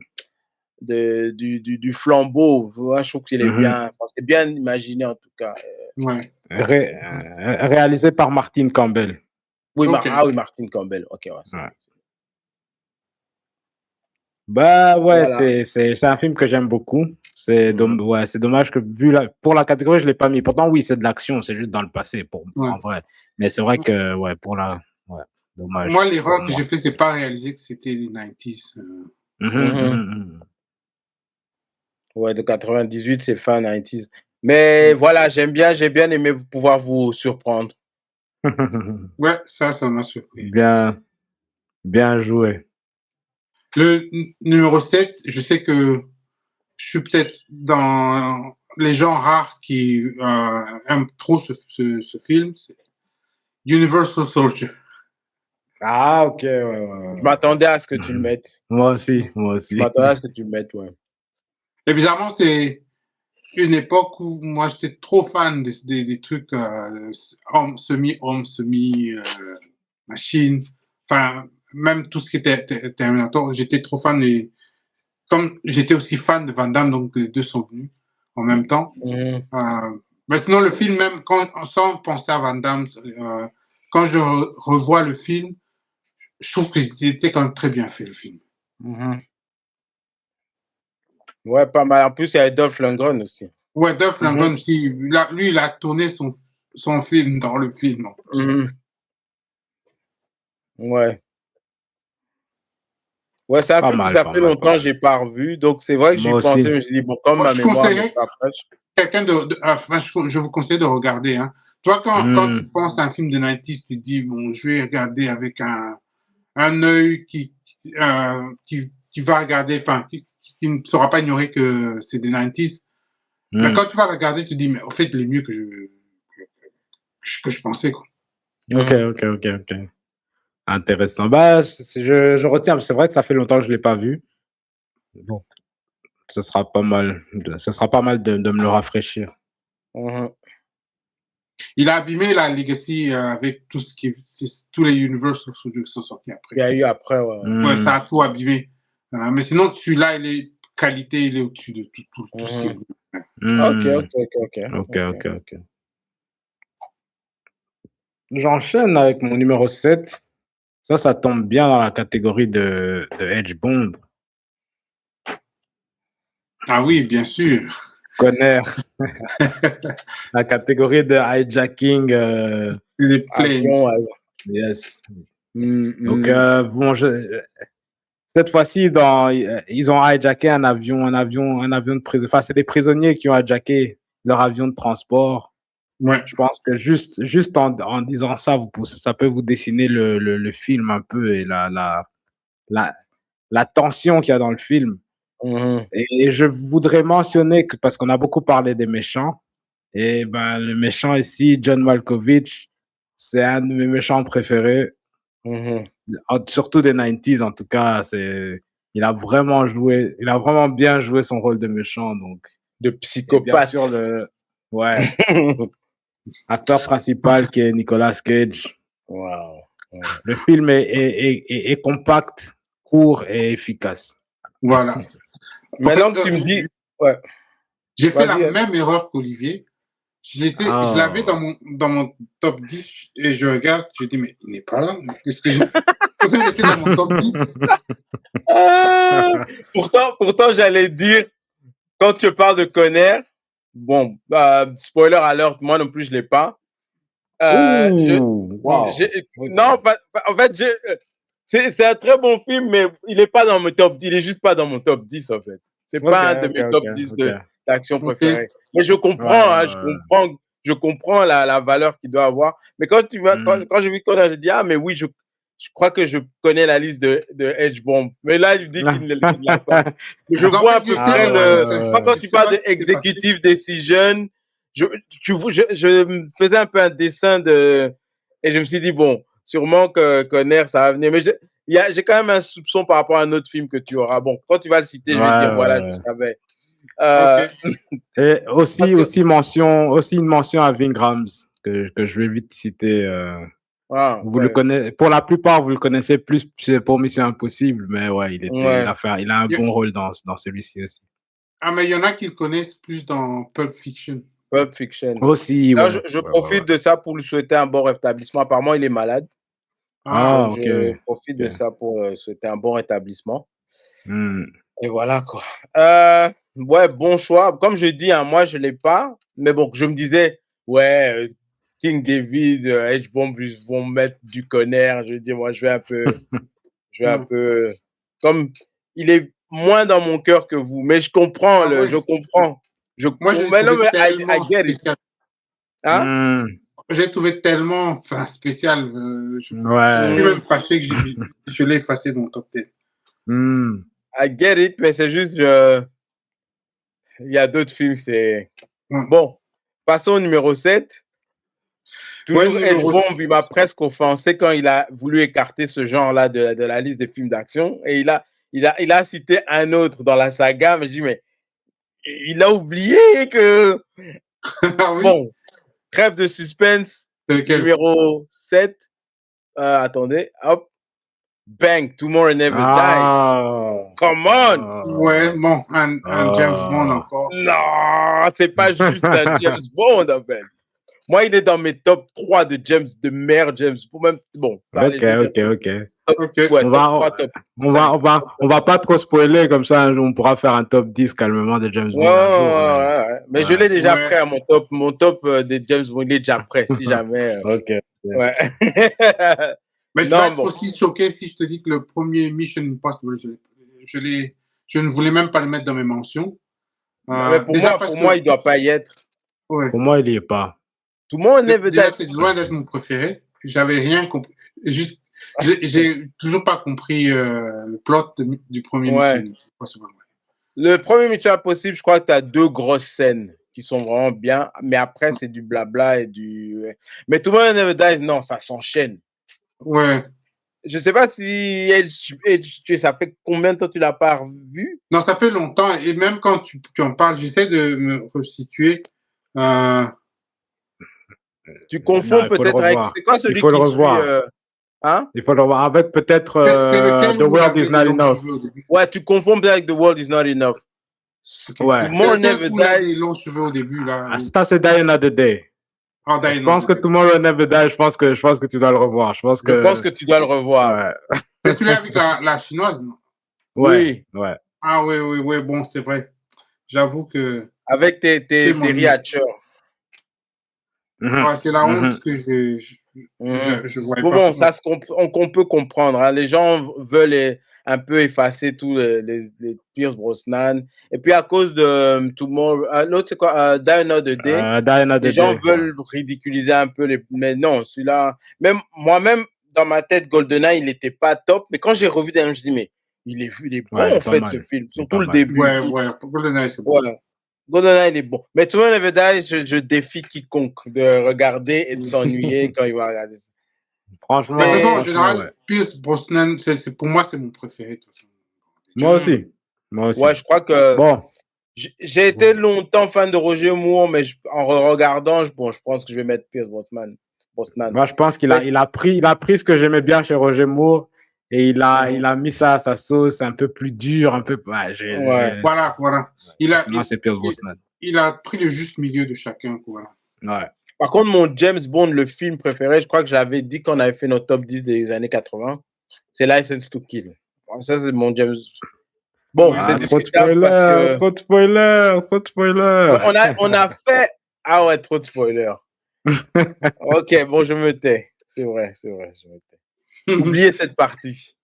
S1: flambeau, je trouve qu'il est bien. C'est bien imaginé, en tout cas.
S2: Réalisé par Martin Campbell.
S1: Oui, Martin Campbell. Ok,
S2: Bah ouais, voilà. C'est un film que j'aime beaucoup. C'est dommage que pour la catégorie, je l'ai pas mis. Pourtant, oui, c'est de l'action, c'est juste dans le passé en vrai. Mais c'est vrai que dommage.
S3: Moi, l'erreur que j'ai fait, c'est pas réaliser que c'était les 90s.
S1: Ouais, de 98, c'est fin 90s. Mais voilà, j'ai bien aimé pouvoir vous surprendre.
S3: Ouais, ça m'a surpris.
S2: Bien joué.
S3: Le numéro 7, je sais que je suis peut-être dans les gens rares qui aiment trop ce film. C'est Universal Soldier.
S2: Ah, ok,
S1: Je m'attendais à ce que tu le mettes.
S2: Moi aussi.
S1: Je m'attendais à ce que tu le mettes,
S3: Et bizarrement, c'est une époque où moi, j'étais trop fan des trucs semi-homme, semi-machine. Enfin, même tout ce qui était Terminator, j'étais trop fan. Comme j'étais aussi fan de Van Damme, donc les deux sont venus en même temps. Mais sinon, le film, même sans penser à Van Damme, quand je revois le film, je trouve que c'était quand même très bien fait, le film.
S1: Ouais, pas mal. En plus, il y a Dolph Lundgren aussi.
S3: Ouais, Dolph Lundgren aussi. Lui, il a tourné son film dans le film. En plus.
S1: Ouais, Ouais, c'est un
S2: Pas
S1: film que
S2: mal,
S1: ça
S2: pas
S1: fait
S2: mal,
S1: longtemps
S2: pas
S1: que j'ai pas revu. Donc, c'est vrai que j'y
S2: Moi
S1: pensais,
S2: aussi.
S1: mais je dis, bon, comme
S3: Moi,
S1: ma
S3: je
S1: mémoire n'est
S3: conseillerais
S1: pas fraîche.
S3: quelqu'un enfin, je vous conseille de regarder. Hein. Toi, quand tu penses à un film de 90s, tu te dis, bon, je vais regarder avec un œil qui va regarder, enfin, qui ne saura pas ignorer que c'est des 90s. Ben, quand tu vas le regarder, tu te dis, mais en fait, il est mieux que je pensais, quoi.
S2: Ok. Intéressant. Bah, je retiens. C'est vrai que ça fait longtemps que je l'ai pas vu. Donc, ce sera pas mal. Ce sera pas mal de me le rafraîchir.
S3: Il a abîmé la Legacy avec tous les Universal Studios qui sont sortis après.
S1: Il y a eu après, ouais.
S3: Ouais, ça a tout abîmé. Mais sinon, celui-là, il est qualité, il est au-dessus de tout ce qui est venu.
S2: Ok. J'enchaîne avec mon numéro 7. Ça tombe bien dans la catégorie de Edge Bomb.
S3: Ah oui, bien sûr.
S2: Conner. La catégorie de hijacking.
S3: Les planes.
S2: Yes. Donc, bon, cette fois-ci, ils ont hijacké un avion de prison. Enfin, c'est des prisonniers qui ont hijacké leur avion de transport.
S3: Ouais.
S2: Je pense que juste en disant ça, ça peut vous dessiner le film un peu et la tension qu'il y a dans le film. Et je voudrais mentionner que, parce qu'on a beaucoup parlé des méchants, et ben, le méchant ici, John Malkovich, c'est un de mes méchants préférés. Surtout des 90s, en tout cas, il a vraiment bien joué son rôle de méchant, donc.
S1: De psychopathe.
S2: Bien sûr, acteur principal qui est Nicolas Cage.
S1: Wow.
S2: Le film est compact, court et efficace.
S3: Voilà.
S1: Maintenant que tu me dis, ouais.
S3: J'ai fait la même erreur qu'Olivier. Je l'avais dans mon top 10 et je regarde, je dis, mais il n'est pas là. Qu'est-ce que pourtant, il était dans mon top 10.
S1: Pourtant, j'allais dire, quand tu parles de Conner, bon, spoiler alert, moi non plus, je l'ai pas.
S2: Wow.
S1: Non, en fait, c'est un très bon film, mais il est pas dans mon top 10. Il est juste pas dans mon top 10, en fait. C'est pas un de mes top 10 d'action préférés. Mais je comprends, je comprends la valeur qu'il doit avoir. Mais quand j'ai vu Conner, j'ai dit, ah, mais oui, je crois que je connais la liste de Edge Bomb. Mais là, il dit qu'il ne l'a pas. Je vois à peu près quand tu parles de executive decision, je me faisais un peu un dessin et je me suis dit, bon, sûrement que Conner, ça va venir. Mais j'ai quand même un soupçon par rapport à un autre film que tu auras. Bon, quand tu vas le citer, je vais dire, voilà, je savais.
S2: Et aussi une mention à Ving Rhames, que je vais vite citer. Le connaissez, pour la plupart, vous le connaissez plus pour Mission Impossible, mais ouais, il a un bon rôle dans celui-ci aussi.
S3: Ah, mais il y en a qui le connaissent plus dans Pulp Fiction.
S1: Pulp Fiction.
S2: Aussi,
S1: ouais. Je profite de ça pour lui souhaiter un bon rétablissement. Apparemment, il est malade. Donc, je profite de ça pour souhaiter un bon rétablissement. Et voilà, quoi. Ouais, bon choix. Comme je dis, hein, moi, je l'ai pas. Mais bon, je me disais, ouais, King David, Edge Bomb, ils vont mettre du Conner. Je dis, moi, je vais un peu, comme il est moins dans mon cœur que vous, mais je comprends je comprends.
S3: Moi,
S1: I get it.
S3: Hein? J'ai trouvé tellement spécial. Je suis même fâché que je l'ai effacé de mon top 10.
S1: I get it, mais c'est juste, il y a d'autres films, c'est... Bon, passons au numéro 7. Toujours Edge Bomb, il m'a presque offensé quand il a voulu écarter ce genre-là de la liste des films d'action. Et il a cité un autre dans la saga, mais je dis, mais il a oublié que... Bon, trêve de suspense, numéro 7. Attendez, hop. Bang, Tomorrow Never Dies. Come on!
S3: Ouais, bon, un James Bond encore.
S1: Non, c'est pas juste un James Bond, en fait. Moi, il est dans mes top 3 de meilleurs James Bond. Même, bon.
S2: Ok. On va pas trop spoiler, comme ça, on pourra faire un top 10 calmement de James Bond.
S1: Ouais. Mais je l'ai déjà prêt à mon top des James Bond. Il est déjà prêt, si jamais.
S2: Ok.
S1: Ouais.
S3: Mais tu vas être aussi choqué si je te dis que le premier Mission Impossible, je ne voulais même pas le mettre dans mes mentions.
S1: Mais pour moi, il ne doit pas y être.
S3: Ouais.
S2: Pour moi, il n'y est pas.
S1: Tout le monde Never
S3: Déjà,
S1: Die.
S3: c'est loin d'être mon préféré. J'avais rien compris. Juste, j'ai toujours pas compris le plot du premier Mission Impossible.
S1: Le premier Mission Impossible, je crois que tu as 2 grosses scènes qui sont vraiment bien, mais après, c'est du blabla et du... Mais tout le monde Never Die, non, ça s'enchaîne.
S3: Ouais.
S1: Je sais pas si ça fait combien de temps tu l'as pas revu?
S3: Non, ça fait longtemps. Et même quand tu en parles, j'essaie de me resituer.
S1: Tu confonds peut-être avec... C'est quoi celui
S2: il faut
S1: qui
S2: le revoir.
S1: suit... Hein?
S2: Il faut le revoir avec peut-être
S3: The
S2: World Is Not Enough.
S1: Ouais, tu confonds peut-être avec The World Is Not Enough.
S3: Okay. Ouais. Tomorrow Never Dies. Il a des longs cheveux au début, là.
S2: Ça, c'est Die Another Day.
S3: Oh,
S2: je pense que Tomorrow Never Die, je pense que tu dois le revoir. Je pense que
S1: tu dois le revoir.
S3: Ouais. C'est celui avec la chinoise, non?
S2: Ouais. Ouais.
S3: Ah, oui, bon, c'est vrai. J'avoue que...
S1: Avec tes riachers.
S3: Ouais, c'est la honte que je vois pas.
S1: Bon, ça, on peut comprendre. Hein. Les gens veulent un peu effacer tous les Pierce Brosnan. Et puis, à cause de Tomorrow... L'autre, c'est quoi? Die Another Day. Les gens veulent ridiculiser un peu les... Mais non, celui-là... Même moi-même, dans ma tête, GoldenEye, il n'était pas top. Mais quand j'ai revu je me dis, mais il est bon, en fait, ce film. Surtout le début.
S3: Ouais, GoldenEye, c'est bon.
S1: Ouais. GoldenEye, il est bon. Mais Tomorrow Never Die, je défie quiconque de regarder et de s'ennuyer quand il va regarder ça.
S2: Franchement,
S3: en général, Pierce Brosnan, pour moi, c'est mon préféré.
S2: Moi aussi.
S1: Ouais, je crois que j'ai été longtemps fan de Roger Moore, mais en regardant, je pense que je vais mettre Pierce Brosnan.
S2: Moi, je pense qu'il a pris ce que j'aimais bien chez Roger Moore et il a mis ça à sa sauce un peu plus dure, un peu.
S3: Voilà.
S2: Moi, c'est Pierce Brosnan.
S3: Il a pris le juste milieu de chacun, quoi.
S2: Ouais.
S1: Par contre, mon James Bond, le film préféré, je crois que j'avais dit qu'on avait fait notre top 10 des années 80, c'est License to Kill. Ça, c'est mon James. Bon, c'est discutable parce que...
S2: Trop de spoilers.
S1: On a fait... Ah ouais, trop de spoilers. Ok, bon, je me tais. C'est vrai, je me tais. Oubliez cette partie.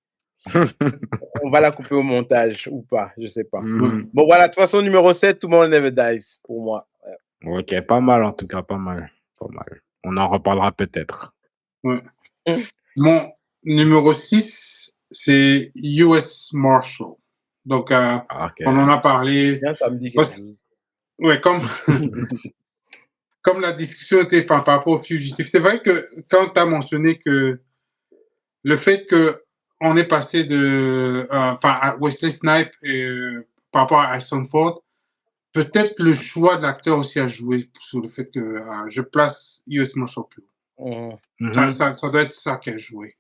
S1: On va la couper au montage ou pas, je sais pas. Bon, voilà, de toute façon, numéro 7, Tomorrow Never Dies, pour moi.
S2: Ouais. Ok, pas mal en tout cas, pas mal. On en reparlera peut-être.
S3: Ouais. Mon numéro 6, c'est US Marshal. Donc, on en a parlé.
S1: Bien, ça me dit quelque chose.
S3: Ouais, comme la discussion était par rapport aux fugitifs. C'est vrai que quand tu as mentionné que le fait qu'on est passé à Wesley Snipes par rapport à Harrison Ford, peut-être le choix de l'acteur aussi a joué sur le fait que je place US Marshal plus haut. Ça doit être ça qui a joué.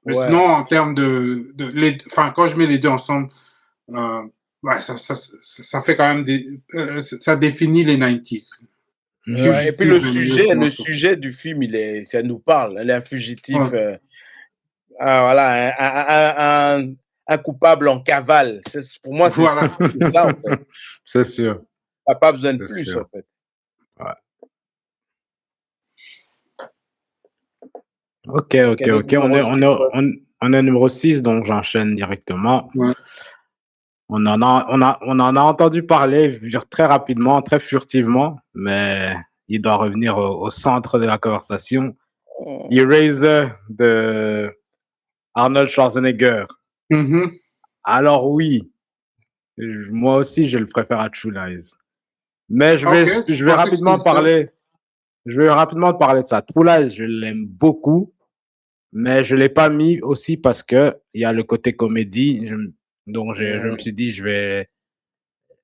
S3: Mais sinon, en termes quand je mets les deux ensemble, ça fait quand même ça définit les 90s.
S1: Et puis le sujet du film, ça nous parle. Elle est un fugitif, voilà, un coupable en cavale. Pour moi, c'est ça, en fait.
S2: C'est sûr.
S1: T'as pas besoin de plus, en fait.
S2: Ouais. Ok. On est numéro 6, donc j'enchaîne directement.
S3: Ouais.
S2: On en a entendu parler très rapidement, très furtivement, mais il doit revenir au centre de la conversation. Eraser de Arnold Schwarzenegger. Alors oui, moi aussi je le préfère à True Lies. Mais je vais rapidement parler de ça. True Lies, je l'aime beaucoup, mais je l'ai pas mis aussi parce que il y a le côté comédie. Donc je me suis dit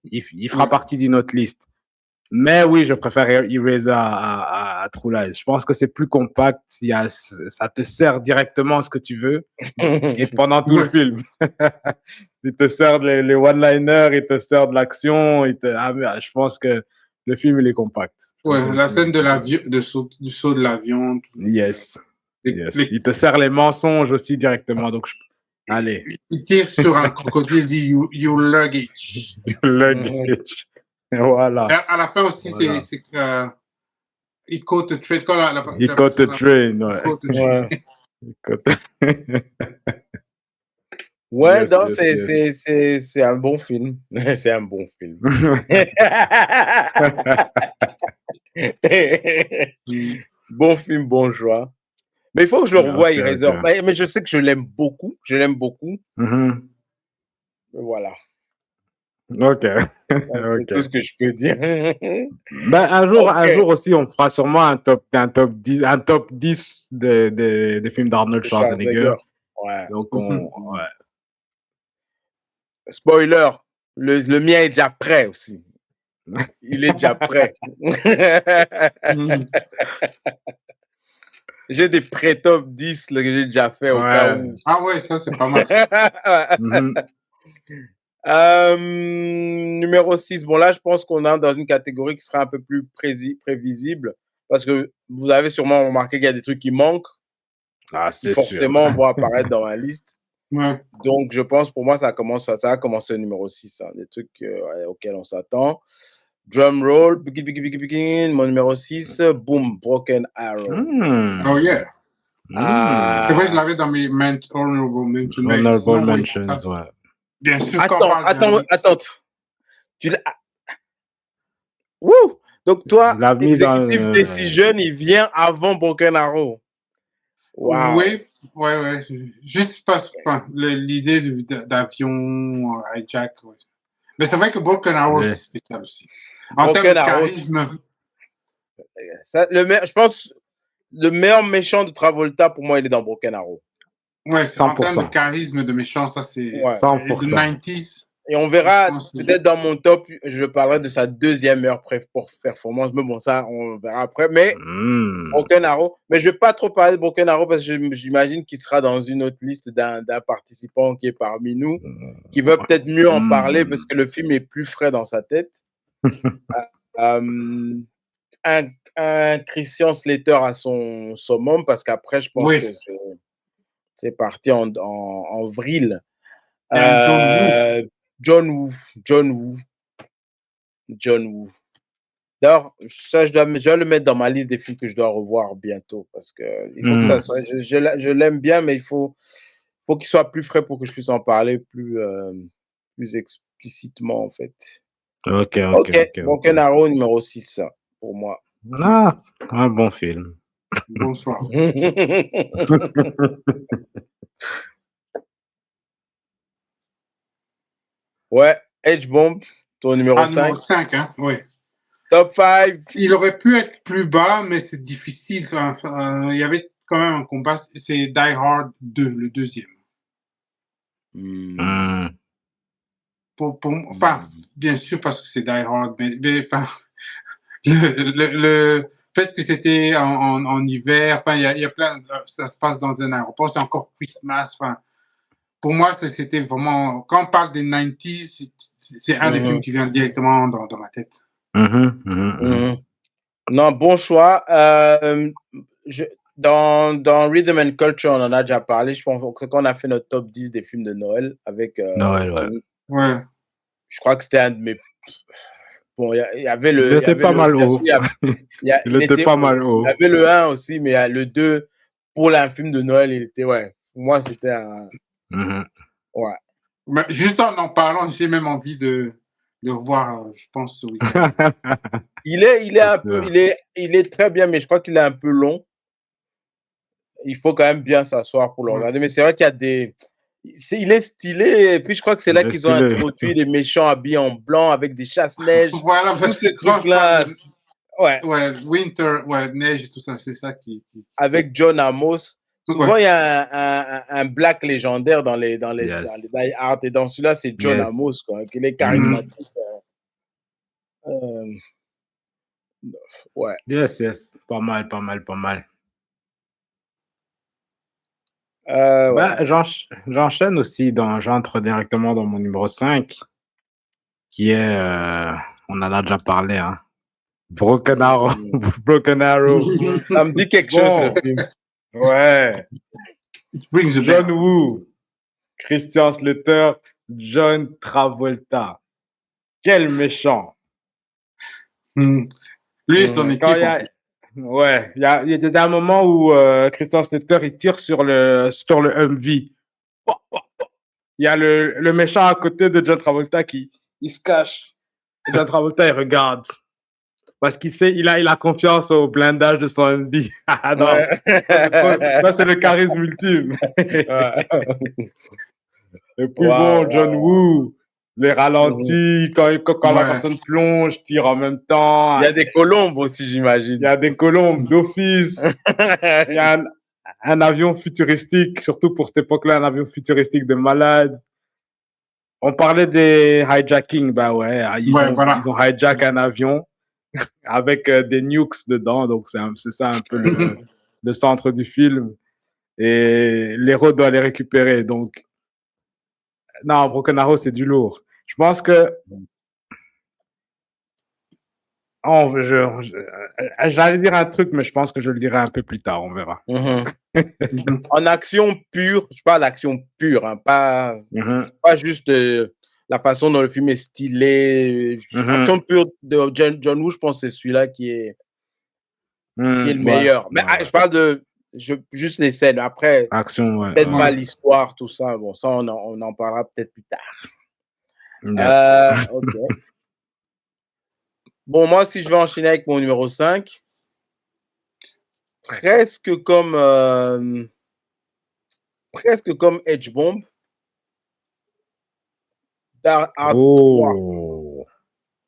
S2: il fera partie d'une autre liste. Mais oui, je préfère Eraser à True Lies. Je pense que c'est plus compact. Ça te sert directement ce que tu veux. Et pendant tout le film. Il te sert les one-liners, il te sert de l'action. Je pense que le film, il est compact.
S3: Ouais, la scène du saut de l'avion.
S2: Yes. Il te sert les mensonges aussi directement. Donc, allez.
S3: Il tire sur un crocodile, il dit you luggage.
S2: Luggage. Voilà.
S3: À la fin aussi, c'est il caught the train. Quand
S2: il caught the train, ouais.
S1: Ouais, non, c'est un bon film. C'est un bon film. Bon film, bon choix. Mais il faut que je le revoie, Eraser. Mais je sais que je l'aime beaucoup. Je l'aime beaucoup. Voilà.
S2: Ok.
S1: C'est tout ce que je peux dire.
S2: Ben, un jour aussi, on fera sûrement un top 10 de films d'Arnold Schwarzenegger.
S1: Ouais.
S2: Donc, ouais.
S1: Spoiler, le mien est déjà prêt aussi. Il est déjà prêt. J'ai des pré-top 10 là, que j'ai déjà fait au cas où.
S3: Ah ouais, ça c'est pas mal.
S1: Numéro 6, bon là je pense qu'on est dans une catégorie qui sera un peu plus prévisible parce que vous avez sûrement remarqué qu'il y a des trucs qui manquent.
S2: Ah, c'est
S1: forcément vont apparaître dans ma liste.
S3: Ouais.
S1: Donc je pense pour moi ça a commencé au numéro 6, hein, des trucs auxquels on s'attend. Drum roll, mon numéro 6, boom, Broken Arrow.
S3: Oh yeah. C'est vrai, je l'avais dans mes honorable mentions.
S2: Honorable mentions, ouais.
S3: Bien sûr,
S1: attends. Tu l'as... Wouh! Donc toi, Executive Decision, il vient avant Broken Arrow. Wow.
S3: Ouais. Juste parce que l'idée d'avion, hijack, ouais. Mais c'est vrai que Broken Arrow, c'est spécial aussi. En termes de charisme.
S1: Je pense le meilleur méchant de Travolta, pour moi, il est dans Broken Arrow.
S3: Ouais, 100%. En termes de charisme, de méchant, ça c'est
S2: 100%.
S3: De 90s.
S1: Et on verra, peut-être dans mon top, je parlerai de sa deuxième meilleure performance. Mais bon, ça, on verra après. Mais Broken Arrow. Mais je ne vais pas trop parler de Broken Arrow parce que j'imagine qu'il sera dans une autre liste d'un participant qui est parmi nous, qui va peut-être mieux en parler parce que le film est plus frais dans sa tête. Un Christian Slater à son summum parce qu'après, je pense que c'est parti en vrille. John Woo. D'ailleurs, ça, je dois le mettre dans ma liste des films que je dois revoir bientôt parce que il faut que ça soit. Je l'aime bien, mais il faut qu'il soit plus frais pour que je puisse en parler plus explicitement en fait.
S2: Ok.
S1: Broken Arrow numéro 6 pour moi.
S2: Ah, un bon film.
S3: Bonsoir.
S1: Ouais, H-Bomb, ton numéro 5.
S3: Numéro 5, hein, oui.
S1: Top 5.
S3: Il aurait pu être plus bas, mais c'est difficile. Il y avait quand même un combat. C'est Die Hard 2, le deuxième. Enfin, bien sûr, parce que c'est Die Hard, mais enfin, le fait que c'était en hiver, enfin, il y a plein, ça se passe dans un aéroport, c'est encore Christmas, enfin, pour moi, c'était vraiment, quand on parle des 90s, c'est un des films qui vient directement dans ma tête.
S1: Non, bon choix. Dans Rhythm and Culture, on en a déjà parlé. Je pense qu'on a fait notre top 10 des films de Noël avec.
S2: Noël,
S3: ouais.
S1: Je crois que c'était un de mes. Bon, il y avait le.
S2: Il était pas mal haut. Il était pas mal haut.
S1: Il y avait le 1 aussi, mais le 2, pour un film de Noël, il était. Ouais. Pour moi, c'était un. Ouais.
S3: Mais juste en parlant, j'ai même envie de le revoir, je pense, ce week-end.
S1: Il est très bien, mais je crois qu'il est un peu long. Il faut quand même bien s'asseoir pour le regarder. Mais c'est vrai qu'il y a des. Il est stylé. Et puis je crois que c'est là qu'ils ont introduit les méchants habillés en blanc avec des chasse-neige.
S3: Voilà,
S1: tous ces trucs-là.
S3: Ouais, winter, neige et tout ça, c'est ça qui...
S1: Avec John Amos. Souvent, il y a un black légendaire dans les Die Hard. Et dans celui-là, c'est John Amos, quoi. Il est charismatique. Ouais.
S2: Yes. Pas mal. J'enchaîne aussi, j'entre directement dans mon numéro 5, qui est, on en a déjà parlé, hein, Broken Arrow.
S1: Ça me dit quelque chose, ce film.
S2: Ouais. John Woo, Christian Slater, John Travolta. Quel méchant.
S3: Lui et son équipe.
S2: Ouais, il y a un moment où Christian Slater il tire sur le Humvee. Il y a le méchant à côté de John Travolta qui il se cache. Et John Travolta il regarde parce qu'il sait il a confiance au blindage de son Humvee. Ah non,
S1: Ouais.
S2: ça c'est le charisme ultime.
S1: Ouais.
S2: Et puis bon, John Woo, les
S1: Mhm.
S2: ralentis, quand la
S3: Ouais.
S2: personne plonge, tire en même temps.
S1: Il y a des colombes aussi, j'imagine.
S2: Il y a des colombes d'office. Il y a un avion futuristique, surtout pour cette époque-là, un avion futuristique de malade. On parlait des hijacking, bah ouais,
S3: Voilà.
S2: ils ont hijack un avion avec des nukes dedans, donc c'est ça un peu le centre du film. Et l'héros doit les récupérer, donc non, Broken Arrow, c'est du lourd. Je pense que j'allais dire un truc, mais je pense que je le dirai un peu plus tard, on verra.
S1: En action pure, je parle d'action pure, hein, pas juste la façon dont le film est stylé. Action pure de John Woo, je pense que c'est celui-là qui est le meilleur. Mais je parle de juste les scènes. Après,
S2: action, ouais,
S1: peut-être pas l'histoire, tout ça. Bon, ça, on en parlera peut-être plus tard. Ok. Bon, moi, si je vais enchaîner avec mon numéro 5, presque comme Edge Bomb. Die Hard 3.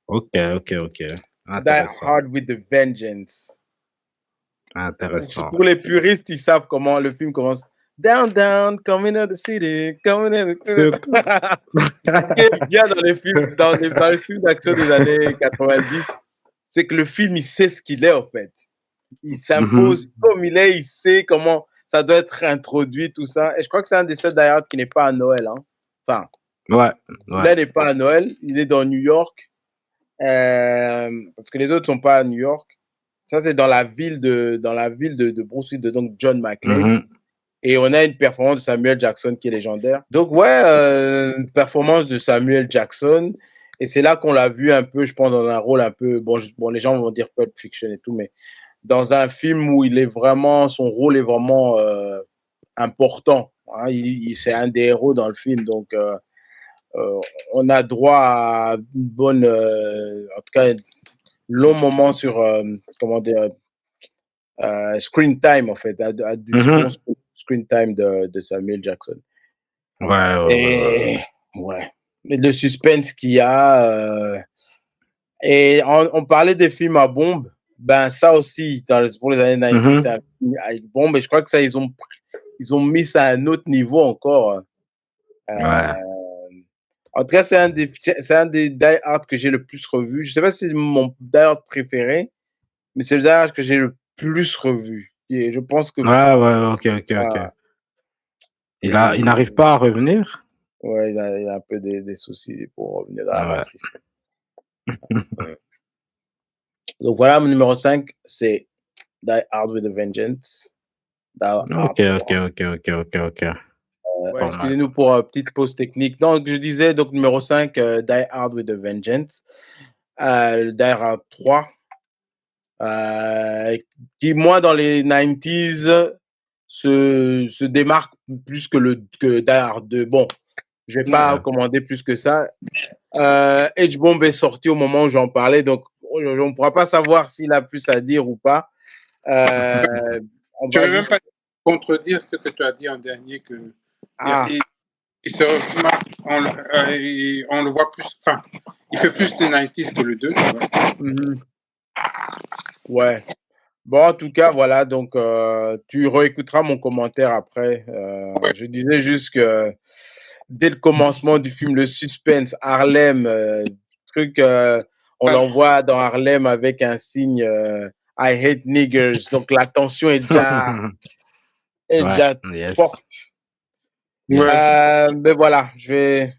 S2: Ok.
S1: Die Hard with the Vengeance.
S2: Intéressant.
S1: Pour les puristes, ils savent comment le film commence. Down, down, coming out the city, coming out the city. Ce qui est bien dans les films, dans les films d'action des années 90, c'est que le film, il sait ce qu'il est, en fait. Il s'impose comme il est, il sait comment ça doit être introduit, tout ça. Et je crois que c'est un des seuls Die Hard qui n'est pas à Noël. Hein. Enfin, là, il n'est pas à Noël, il est dans New York. Parce que les autres ne sont pas à New York. Ça, c'est dans la ville de Bruce Willis, donc John McClane. Et on a une performance de Samuel Jackson qui est légendaire. Donc, ouais, une performance de Samuel Jackson. Et c'est là qu'on l'a vu un peu, je pense, dans un rôle un peu. Bon, les gens vont dire Pulp Fiction et tout, mais dans un film où son rôle est vraiment important. Hein, c'est un des héros dans le film. Donc, on a droit à une bonne. En tout cas, long moment sur screen time en fait, à du bon screen time de Samuel Jackson. Ouais. Mais le suspense qu'il y a. Et on parlait des films à bombe. Ben ça aussi, pour les années 90, c'est un film à bombe. Et je crois que ça, ils ont mis ça à un autre niveau encore. En tout cas, c'est un des Die Hard que j'ai le plus revu. Je sais pas si c'est mon Die Hard préféré, mais c'est le Die Hard que j'ai le plus revu. Et je pense que.
S2: Ok. Il n'arrive pas à revenir?
S1: Ouais, il a un peu des soucis pour revenir dans la matrice. Donc voilà, mon numéro 5, c'est Die Hard with a Vengeance.
S2: Ok.
S1: Excusez-nous pour une petite pause technique. Donc, je disais, donc numéro 5, Die Hard with a Vengeance. Die Hard 3. Qui, moi, dans les 90s, se démarque plus que Die Hard 2. Bon, je vais pas commander plus que ça. Edge Bomb est sorti au moment où j'en parlais, donc on ne pourra pas savoir s'il a plus à dire ou pas.
S3: Je ne vais même pas contredire ce que tu as dit en dernier, que on le voit plus, enfin, il fait plus de 90s que le 2.
S1: Ouais. Bon, en tout cas, voilà, donc tu réécouteras mon commentaire après. Je disais juste que dès le commencement du film, le suspense, Harlem, on l'envoie dans Harlem avec un signe I hate niggers, donc la tension est déjà forte. Mais voilà, je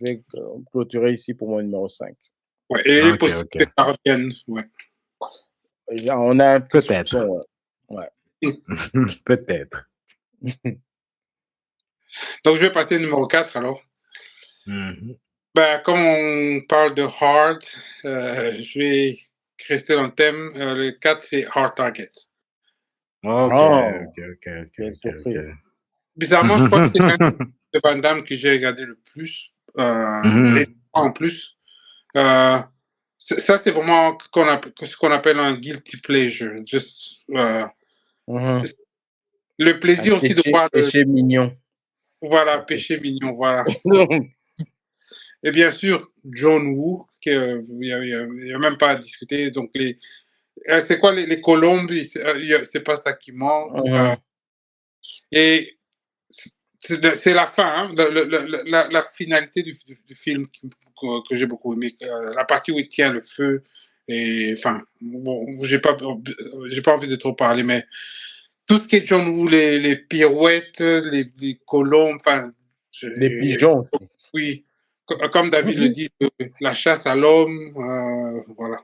S1: vais clôturer ici pour mon numéro 5.
S3: Ouais, et il est possible que ça revienne. Ouais.
S1: On a un
S2: peut-être.
S1: Ouais.
S2: Peut-être.
S3: Donc, je vais passer au numéro 4 alors. Ben, comme on parle de hard, je vais rester dans le thème, le 4, c'est Hard Target.
S2: Ok.
S3: Bizarrement, je crois que c'est un de Van Damme que j'ai regardé le plus. Et en plus, ça, c'est vraiment ce qu'on appelle un guilty pleasure. Juste, le plaisir aussi de voir
S1: péché mignon.
S3: Voilà, péché mignon, voilà. Et bien sûr, John Woo, il n'y a même pas à discuter. Donc, c'est quoi les colombes? C'est pas ça qui manque. Et c'est la fin, hein, la finalité du film que j'ai beaucoup aimé. La partie où il tient le feu. Et enfin, bon, j'ai pas envie de trop parler, mais tout ce qui est John Woo, les pirouettes, les colombes, enfin.
S1: Les pigeons aussi.
S3: Oui, comme David le dit, la chasse à l'homme, voilà.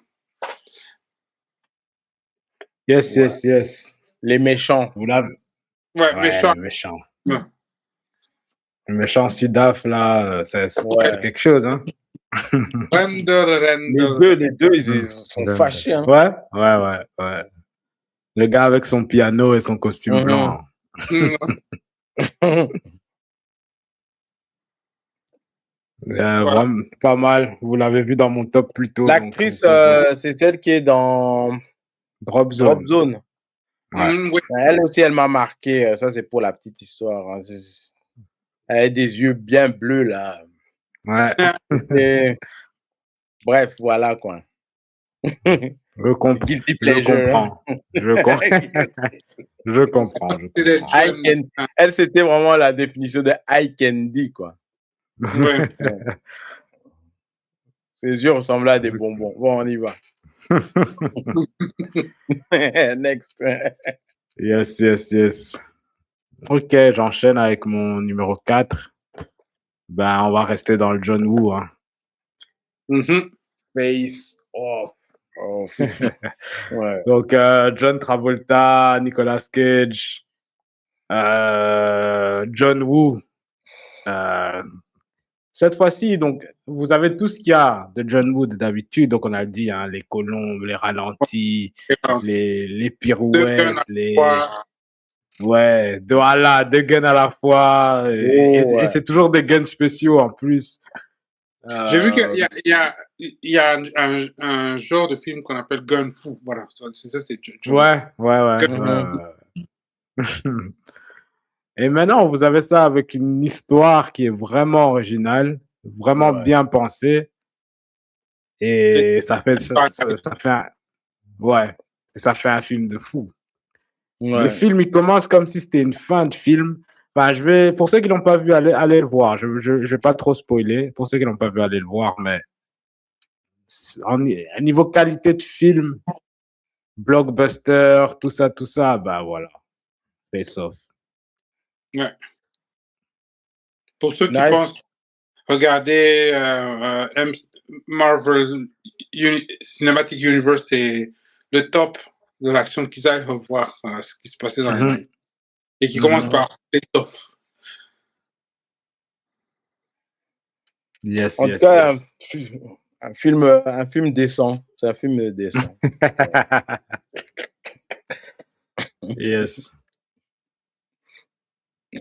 S2: Yes.
S1: Les méchants.
S2: Vous l'avez.
S3: Ouais, méchant.
S2: Ouais. Le méchant Sudaf, là, c'est quelque chose, hein.
S3: Les
S1: deux, ils sont fâchés, hein.
S2: Ouais. Le gars avec son piano et son costume blanc. Vraiment, pas mal. Vous l'avez vu dans mon top plus tôt.
S1: L'actrice, c'est celle qui est dans
S2: Drop Zone.
S1: Ouais. Elle aussi, elle m'a marqué. Ça, c'est pour la petite histoire. Hein. Elle a des yeux bien bleus, là.
S2: Ouais.
S1: Et... Bref, voilà, quoi.
S2: Je comprends. Je comprends.
S1: Elle, c'était vraiment la définition de eye candy, quoi.
S3: Ouais.
S1: Ses yeux ressemblaient à des bonbons. Bon, on y va. Next.
S2: Yes. Ok, j'enchaîne avec mon numéro 4. Ben, on va rester dans le John Woo. Hein. Face Off.
S1: Ouais.
S2: Donc, John Travolta, Nicolas Cage, John Woo. Cette fois-ci, donc, vous avez tout ce qu'il y a de John Woo d'habitude. Donc, on a dit, hein, les colombes, les ralentis, les pirouettes, Ouais, deux guns à la fois. Et c'est toujours des guns spéciaux en plus.
S3: J'ai vu qu'il y a un genre de film qu'on appelle Gun Fu. Voilà, c'est ça, c'est
S2: Ouais. Et maintenant, vous avez ça avec une histoire qui est vraiment originale, vraiment bien pensée. Et ça fait un film de fou. Ouais. Le film, il commence comme si c'était une fin de film. Enfin, pour ceux qui l'ont pas vu, allez le voir. Je vais pas trop spoiler. Pour ceux qui l'ont pas vu, allez le voir. Mais à niveau qualité de film, blockbuster, tout ça, bah voilà. Face Off.
S3: Ouais. Pour ceux qui pensent regarder Marvel Cinematic Universe, c'est le top de l'action, qu'ils aillent revoir ce qui se passait dans les années. Et qui commence par Face Off.
S1: En tout cas, un film décent. C'est un film décent.
S2: Yes.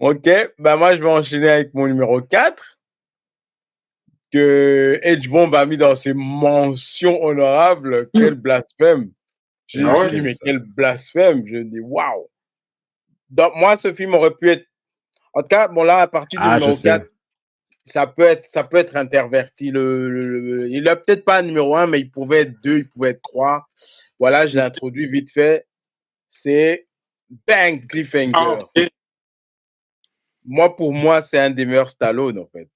S1: Ok, ben moi je vais enchaîner avec mon numéro 4 que H-Bomb a mis dans ses mentions honorables. Quel blasphème. J'ai dit, mais quel blasphème. Je dis, waouh. Donc, moi, ce film aurait pu être. En tout cas, bon, là, à partir du numéro 4, ça peut être interverti. Il n'a peut-être pas numéro 1, mais il pouvait être 2, il pouvait être 3. Voilà, je l'ai introduit vite fait. C'est Bang Cliffhanger. Pour moi, c'est un des meilleurs Stallone, en fait.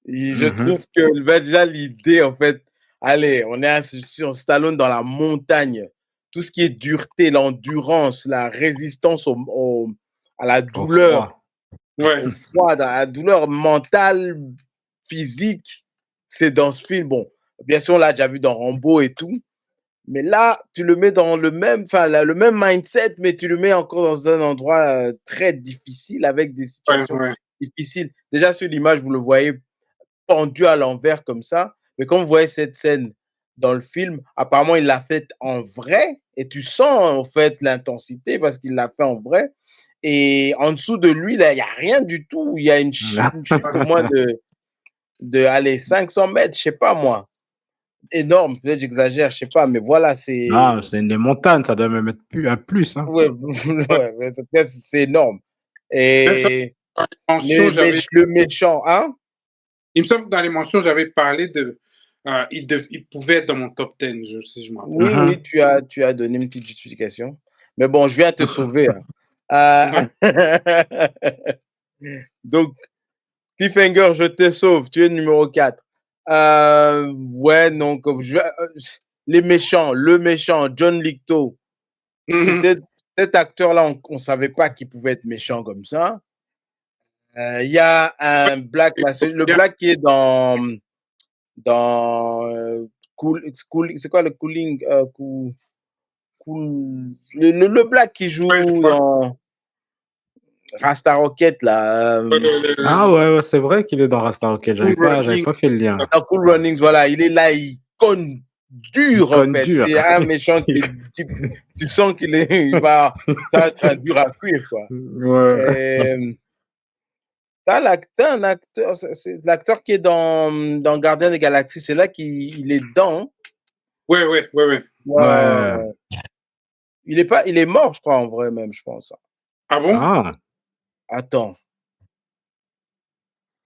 S1: Et je trouve que déjà l'idée, en fait, allez, on est sur Stallone dans la montagne. Tout ce qui est dureté, l'endurance, la résistance à la douleur, au froid, à la douleur mentale, physique, c'est dans ce film. Bon, bien sûr, on l'a déjà vu dans Rambo et tout, mais là, tu le mets dans le même mindset, mais tu le mets encore dans un endroit très difficile, avec des situations difficiles. Déjà, sur l'image, vous le voyez pendu à l'envers comme ça, mais quand vous voyez cette scène dans le film. Apparemment, il l'a fait en vrai et tu sens en fait l'intensité parce qu'il l'a fait en vrai. Et en dessous de lui, là, il n'y a rien du tout. Il y a une chute de moins allez, 500 mètres, je sais pas moi. Énorme, peut-être j'exagère, je sais pas, mais voilà, c'est.
S2: Non, c'est des montagnes, ça doit même être plus. Hein.
S1: Ouais, ouais, c'est énorme. Et le méchant, hein?
S3: Il me semble que dans les mentions, j'avais parlé de. Il pouvait être dans mon top 10, si je me rappelle.
S1: Oui, tu as donné une petite justification. Mais bon, je viens te sauver. Hein. Donc, Cliffhanger, je te sauve. Tu es numéro 4. Ouais, non, le méchant, John Lithgow. C'était cet acteur-là, on ne savait pas qu'il pouvait être méchant comme ça. Il y a un black, le black qui est dans c'est quoi le cooling, le black qui joue dans Rasta Rocket là.
S2: Ah ouais, c'est vrai qu'il est dans Rasta Rocket. J'avais pas fait le lien.
S1: Cool Runnings, voilà, il est là, il conne dur en fait. C'est un méchant qui tu sens ça va être un dur à cuire quoi.
S2: Ouais.
S1: T'as un acteur, c'est l'acteur qui est dans Gardien des Galaxies, c'est là qu'il est dedans.
S3: Ouais.
S1: Il est mort, je crois, en vrai même, je pense.
S3: Ah bon?
S1: Attends.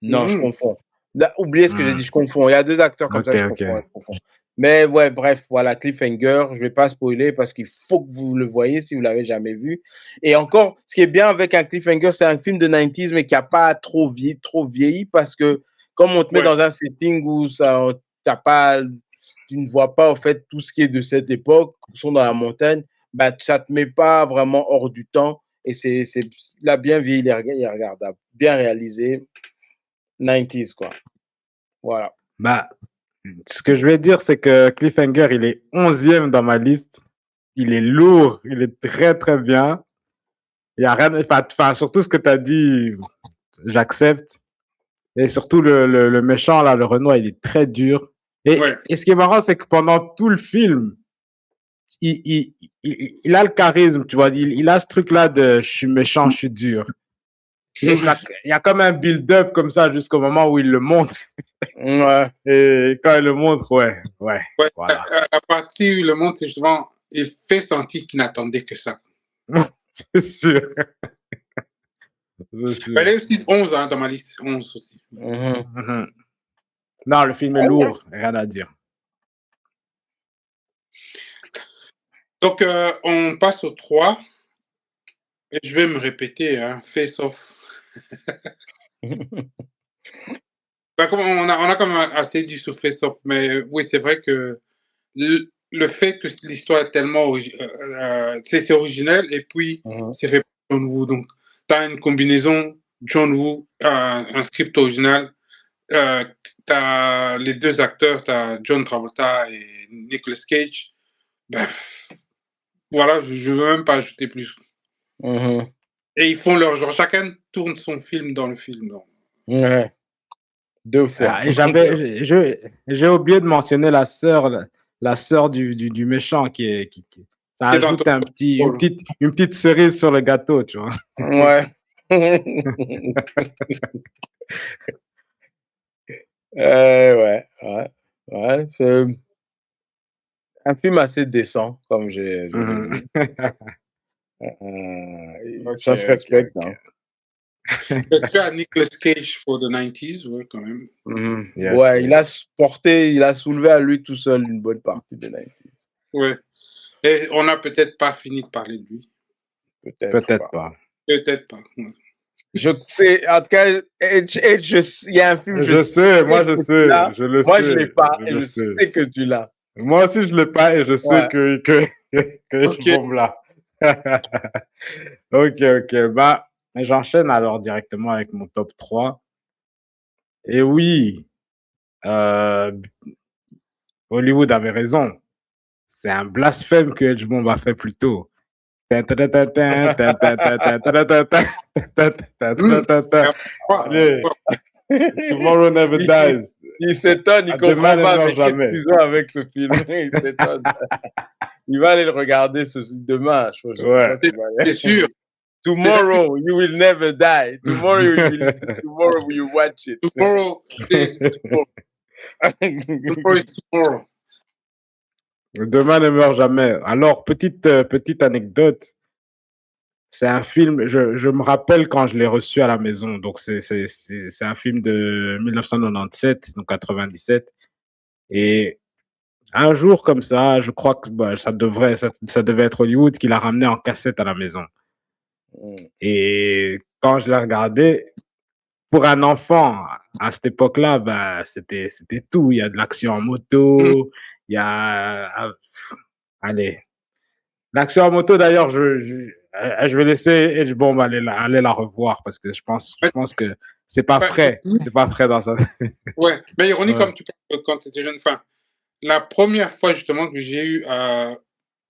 S1: Non, je confonds. Oubliez ce que j'ai dit, je confonds. Il y a 2 acteurs comme ça, je confonds. Mais ouais, bref, voilà, Cliffhanger, je vais pas spoiler parce qu'il faut que vous le voyez si vous l'avez jamais vu. Et encore, ce qui est bien avec un Cliffhanger, c'est un film de 90s, mais qui a pas trop vieilli parce que comme on te met dans un setting où tu ne vois pas, en fait, tout ce qui est de cette époque, qui sont dans la montagne, bah, ça te met pas vraiment hors du temps. Et il a bien vieilli, il est regardable, bien réalisé. 90s, quoi. Voilà.
S2: Bah, ce que je vais dire, c'est que Cliffhanger, il est 11e dans ma liste. Il est lourd, il est très, très bien. Il y a rien, enfin, surtout ce que tu as dit, j'accepte. Et surtout le méchant, là, le Renoir, il est très dur. Et ce qui est marrant, c'est que pendant tout le film, il a le charisme, tu vois. Il a ce truc-là de je suis méchant, je suis dur. Il y a comme un build-up comme ça jusqu'au moment où il le montre.
S1: Ouais.
S2: Et quand il le montre, ouais. Voilà.
S3: À partir où il le montre, justement, il fait sentir qu'il n'attendait que ça.
S2: C'est sûr.
S3: Elle est aussi 11 hein, dans ma liste. 11 aussi.
S2: Non, le film est lourd, rien à dire.
S3: Donc, on passe au 3. Et je vais me répéter, hein, Face Off. On a quand même assez dit sur Face Off, mais oui, c'est vrai que le fait que l'histoire est tellement c'est originel et puis c'est fait par John Woo. Donc, tu as une combinaison John Woo, un script original. Tu as les 2 acteurs, tu as John Travolta et Nicolas Cage. Voilà, je ne veux même pas ajouter plus. Et ils font leur genre, chacun tourne son film dans le film. Donc.
S1: Ouais. 2 fois.
S2: J'ai oublié de mentionner la sœur du méchant qui ça ajoute une petite cerise sur le gâteau, tu vois.
S1: Ouais. Ouais. C'est un film assez décent, comme j'ai dit. Ça se respecte. Hein.
S3: Est-ce qu'il y a Nicolas Cage pour the 90s? Ouais, quand même.
S1: Ouais, il a soulevé à lui tout seul une bonne partie des 90s.
S3: Ouais. Et on n'a peut-être pas fini de parler de lui.
S2: Peut-être pas.
S3: Peut-être pas. Ouais.
S1: Je sais, en tout cas, il y a un film,
S2: je sais. Moi,
S1: je l'ai pas, et je sais que tu l'as.
S2: Moi aussi, je l'ai pas, et je sais que je bombe là. Ok. Bah, j'enchaîne alors directement avec mon top 3. Et oui, Hollywood avait raison. C'est un blasphème que Edge Bomb a fait plus tôt. Tomorrow Never Dies.
S1: Il s'étonne, il comprend pas, mais qu'est-ce qu'ils ont avec ce film? Il s'étonne. Il va aller le regarder demain.
S3: C'est sûr.
S1: Tomorrow, you will never die. Tomorrow, you watch it.
S3: Tomorrow is tomorrow.
S2: Demain ne meurt jamais. Alors, petite anecdote. C'est un film, je me rappelle quand je l'ai reçu à la maison. Donc, c'est un film de 1997, donc 97. Et un jour comme ça, je crois que ça devait être Hollywood qui l'a ramené en cassette à la maison. Et quand je l'ai regardé, pour un enfant, à cette époque-là, c'était tout. Il y a de l'action en moto, il y a... Allez. L'action en moto, d'ailleurs, je vais laisser Edgebomb aller la revoir parce que je pense que c'est pas frais. C'est pas frais dans ça.
S3: Ouais, mais ironie comme tu parles quand tu étais jeune. Enfin, la première fois justement que j'ai eu à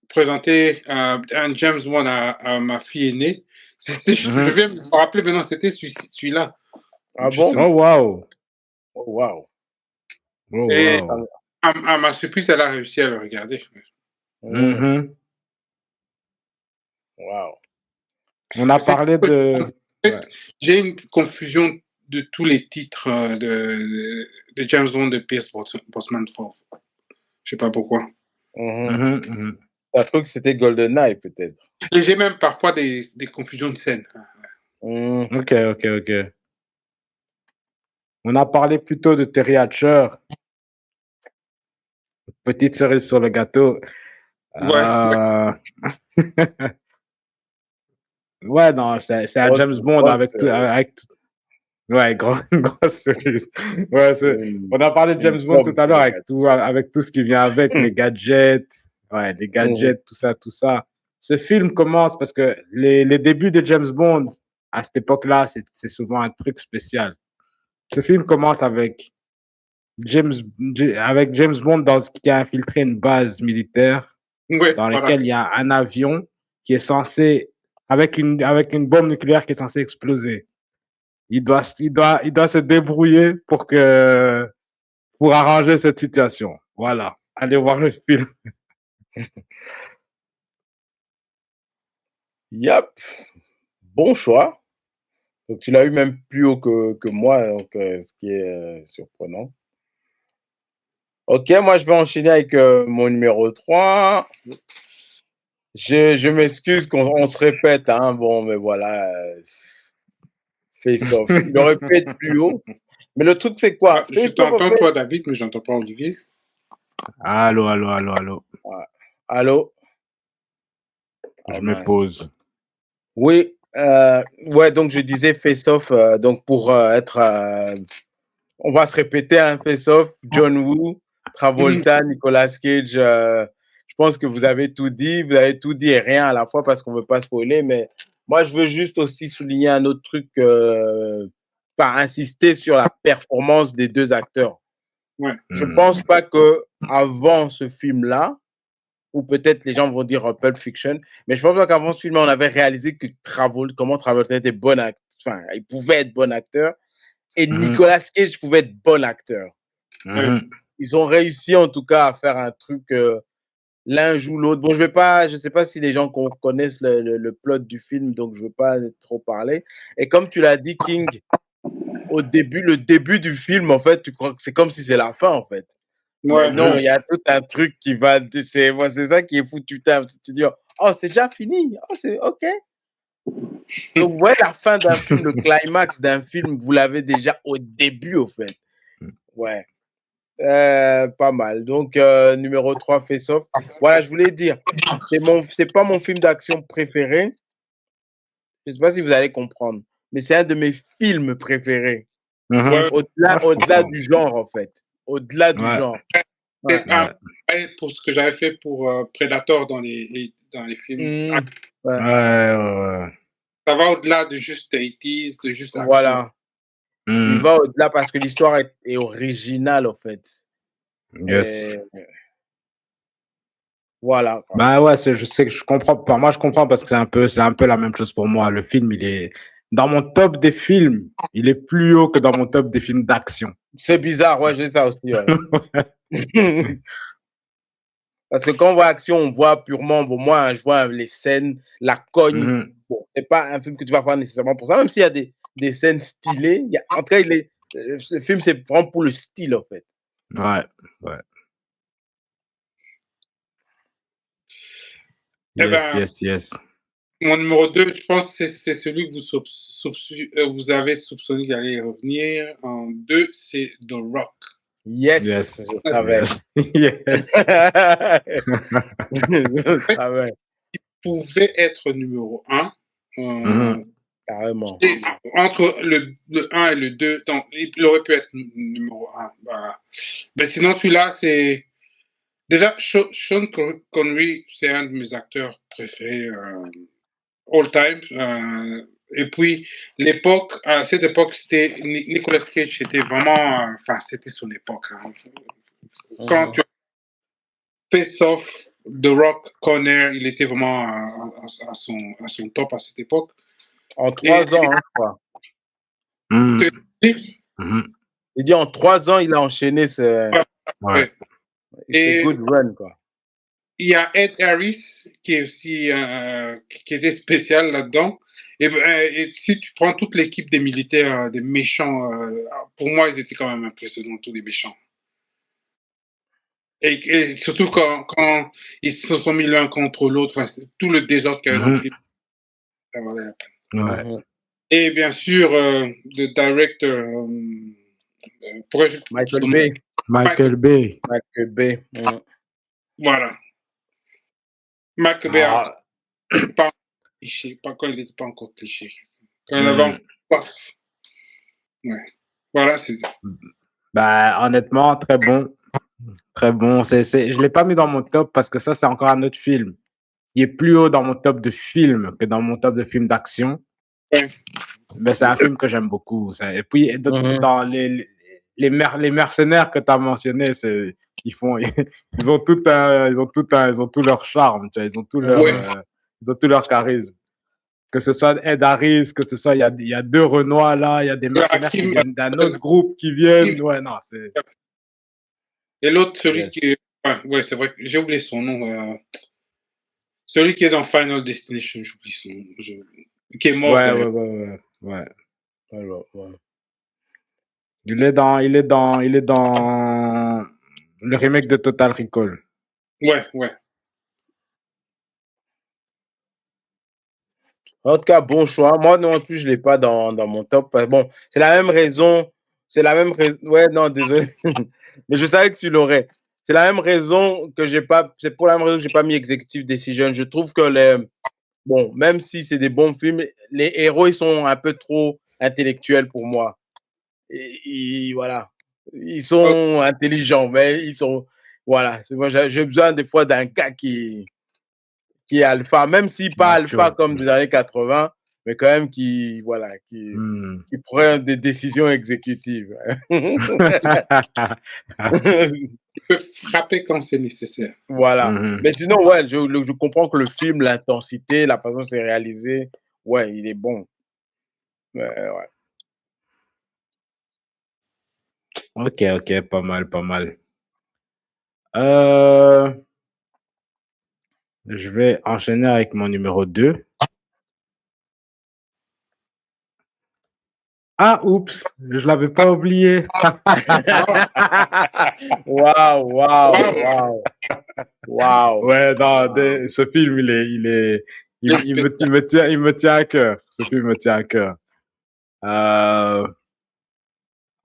S3: présenter un James Bond à ma fille aînée, je viens me rappeler maintenant, c'était celui-là.
S1: Ah bon?
S2: Oh wow.
S1: Oh wow.
S3: Et à ma surprise, elle a réussi à le regarder.
S1: Wow.
S2: On a parlé de...
S3: J'ai une confusion de tous les titres de James Bond de Pierce Brosnan. Je sais pas pourquoi.
S1: T'as cru que c'était GoldenEye peut-être.
S3: Et j'ai même parfois des confusions de scènes.
S2: Ok. On a parlé plutôt de Terry Hatcher. Petite cerise sur le gâteau.
S3: Ouais.
S2: Ouais, non, c'est un James Bond avec tout. Ouais, grosse cerise. Ouais, on a parlé de James Bond tout à l'heure avec tout ce qui vient avec, les gadgets. Ouais, les gadgets, tout ça. Ce film commence parce que les débuts de James Bond, à cette époque-là, c'est souvent un truc spécial. Ce film commence avec James Bond qui a infiltré une base militaire dans laquelle il y a un avion qui est censé, avec une bombe nucléaire qui est censée exploser. Il doit se débrouiller pour arranger cette situation. Voilà. Allez voir le film.
S1: Yep. Bon choix. Donc, tu l'as eu même plus haut que moi, donc, ce qui est surprenant. Ok, moi, je vais enchaîner avec mon numéro 3. Je m'excuse qu'on se répète, hein. Bon, mais voilà. Face Off. Il aurait pu être plus haut. Mais le truc, c'est quoi?
S3: Je t'entends, toi, David, mais j'entends pas Olivier.
S2: Allô.
S1: Ouais. Allô?
S2: Je me pose.
S1: Oui. Ouais, donc je disais Face Off. Donc, pour être... on va se répéter, hein, Face Off. John Woo, Travolta, Nicolas Cage. Je pense que vous avez tout dit. Vous avez tout dit et rien à la fois parce qu'on ne veut pas spoiler. Mais moi, je veux juste aussi souligner un autre truc, insister sur la performance des deux acteurs.
S3: Ouais.
S1: Je ne pense pas qu'avant ce film-là, ou peut-être les gens vont dire Pulp Fiction, mais je pense pas qu'avant ce film, on avait réalisé que comment Travolta était bon acteur. Enfin, il pouvait être bon acteur. Et Nicolas Cage pouvait être bon acteur. Ils ont réussi en tout cas à faire un truc... l'un joue l'autre. Bon, je ne sais pas si les gens connaissent le plot du film, donc je ne veux pas trop parler. Et comme tu l'as dit, King, le début du film, en fait, tu crois que c'est comme si c'est la fin, en fait. Ouais, non, il y a tout un truc qui va... C'est ça qui est fou. Tu dis, oh, c'est déjà fini. Oh, c'est OK. Donc, ouais, la fin d'un film, le climax d'un film, vous l'avez déjà au début, au fait. Ouais. Pas mal. Donc, numéro 3, Face Off. Voilà, je voulais dire, c'est pas mon film d'action préféré. Je sais pas si vous allez comprendre, mais c'est un de mes films préférés. Au-delà du genre, en fait. Au-delà du genre.
S3: Pour ce que j'avais fait pour Predator dans les films. Ça va au-delà de juste 80s, de juste action.
S1: Voilà. Il va au-delà parce que l'histoire est originale, en fait.
S2: Yes.
S1: Voilà.
S2: Bah ouais, je sais que je comprends. Moi, je comprends parce que c'est un peu la même chose pour moi. Le film, il est dans mon top des films, il est plus haut que dans mon top des films d'action.
S1: C'est bizarre, ouais, j'ai ça aussi. Ouais. Parce que quand on voit action, on voit purement, bon, moi, je vois les scènes, la cogne. Bon, c'est pas un film que tu vas voir nécessairement pour ça, même s'il y a des scènes stylées. En tout cas, le film, c'est vraiment pour le style, en fait.
S2: Ouais, ouais. Yes.
S3: Mon numéro 2, je pense que c'est celui que vous avez soupçonné d'aller revenir. En 2, c'est The Rock.
S1: Yes. Je savais.
S2: Yes.
S1: Je savais.
S3: Il pouvait être numéro 1.
S1: Carrément.
S3: Et entre le 1 et le 2, donc, il aurait pu être numéro 1. Bah. Mais sinon, celui-là, c'est... Déjà, Sean Connery, c'est un de mes acteurs préférés all time. Et puis, à cette époque, c'était Nicolas Cage, c'était vraiment... Enfin, c'était son époque. Hein. Quand tu Face Off, The Rock, Conner, il était vraiment à son top à cette époque.
S1: En 3 ans, hein, quoi. Il dit en 3 ans, il a enchaîné ce...
S2: Ouais.
S1: C'est good run, quoi.
S3: Il y a Ed Harris qui est aussi qui était spécial là-dedans. Et si tu prends toute l'équipe des militaires, des méchants, pour moi, ils étaient quand même impressionnants, tous les méchants. Et surtout quand ils se sont mis l'un contre l'autre, tout le désordre qu'il y avait dans le film, ça valait la peine.
S2: Ouais.
S3: Et bien sûr, le directeur...
S2: Michael Bay.
S3: Voilà. Michael Bay, pas cliché, pas quand il n'était pas encore cliché. Quand il avait paf. Ouais. Voilà, c'est ça.
S2: Bah, honnêtement, très bon. Très bon. Je l'ai pas mis dans mon top parce que ça, c'est encore un autre film. Il est plus haut dans mon top de film que dans mon top de film d'action.
S3: Ouais.
S2: Mais c'est un film que j'aime beaucoup. Ça. Et puis, dans les mercenaires que tu as mentionnés, ils ont tout leur charme, tu vois, ils ont tout leur charisme. Que ce soit Ed Harris, que ce soit, il y a 2 Renois là, il y a des mercenaires qui viennent d'un autre groupe qui viennent. Ouais, non, c'est.
S3: Et l'autre, celui qui est. Ouais, c'est vrai que j'ai oublié son nom. Celui qui est dans Final Destination, j'oublie son nom. Qui est mort.
S2: Ouais. Il est dans le remake de Total Recall.
S3: Ouais.
S1: En tout cas, bon choix. Moi, non plus, je ne l'ai pas dans mon top. Bon, c'est la même raison. Ouais, non, désolé. Mais je savais que tu l'aurais. C'est la même raison que j'ai pas. C'est pour la même raison que j'ai pas mis Executive Decision. Je trouve que bon, même si c'est des bons films, les héros, ils sont un peu trop intellectuels pour moi. Et voilà. Ils sont intelligents, mais ils sont. Voilà. Moi, j'ai besoin des fois d'un gars qui est alpha, même si pas alpha comme des années 80, mais quand même qui prend des décisions exécutives.
S3: Il peut frapper quand c'est nécessaire.
S1: Voilà. Mais sinon, ouais, je comprends que le film, l'intensité, la façon dont c'est réalisé, ouais, il est bon. Ouais.
S2: Ok, pas mal. Je vais enchaîner avec mon numéro 2. Ah, oups, je l'avais pas oublié.
S1: Waouh.
S2: Ouais, non, ce film, il me tient à cœur. Ce film me tient à cœur.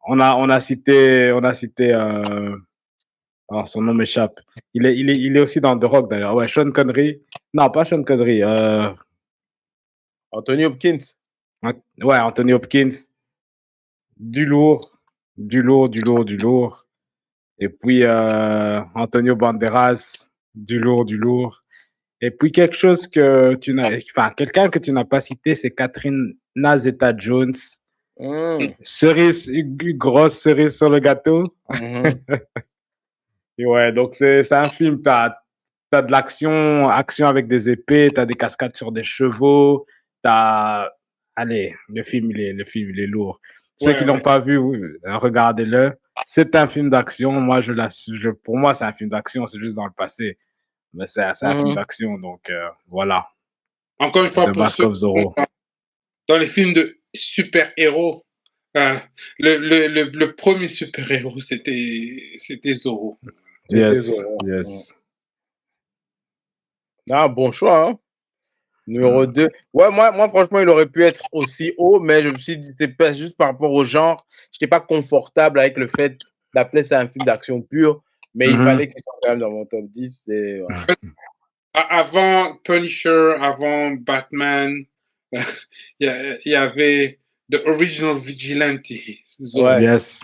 S2: On a cité, son nom m'échappe. Il est aussi dans The Rock d'ailleurs. Ouais, Sean Connery. Non, pas Sean Connery.
S1: Anthony Hopkins.
S2: Ouais, Anthony Hopkins. Du lourd. Et puis Antonio Banderas. Du lourd. Et puis quelqu'un que tu n'as pas cité, c'est Catherine Zeta-Jones. Grosse cerise sur le gâteau. Et ouais, donc c'est un film, t'as de l'action avec des épées, t'as des cascades sur des chevaux, t'as allez, le film, il est lourd. Ceux qui l'ont pas vu, regardez-le. C'est un film d'action. Moi, pour moi, c'est un film d'action. C'est juste dans le passé. Mais c'est un film d'action. Donc, voilà.
S3: Encore une fois,
S2: pour ceux
S3: dans les films de super-héros, le premier super-héros, c'était Zorro.
S2: Yes.
S1: Ah, bon choix, hein. Numéro 2. Ouais, moi, franchement, il aurait pu être aussi haut, mais je me suis dit, c'est pas juste par rapport au genre. Je n'étais pas confortable avec le fait d'appeler ça un film d'action pur, mais il fallait qu'il soit quand même dans mon top 10. Voilà.
S3: Avant Punisher, avant Batman, il y avait The Original Vigilante.
S2: Ouais. Yes.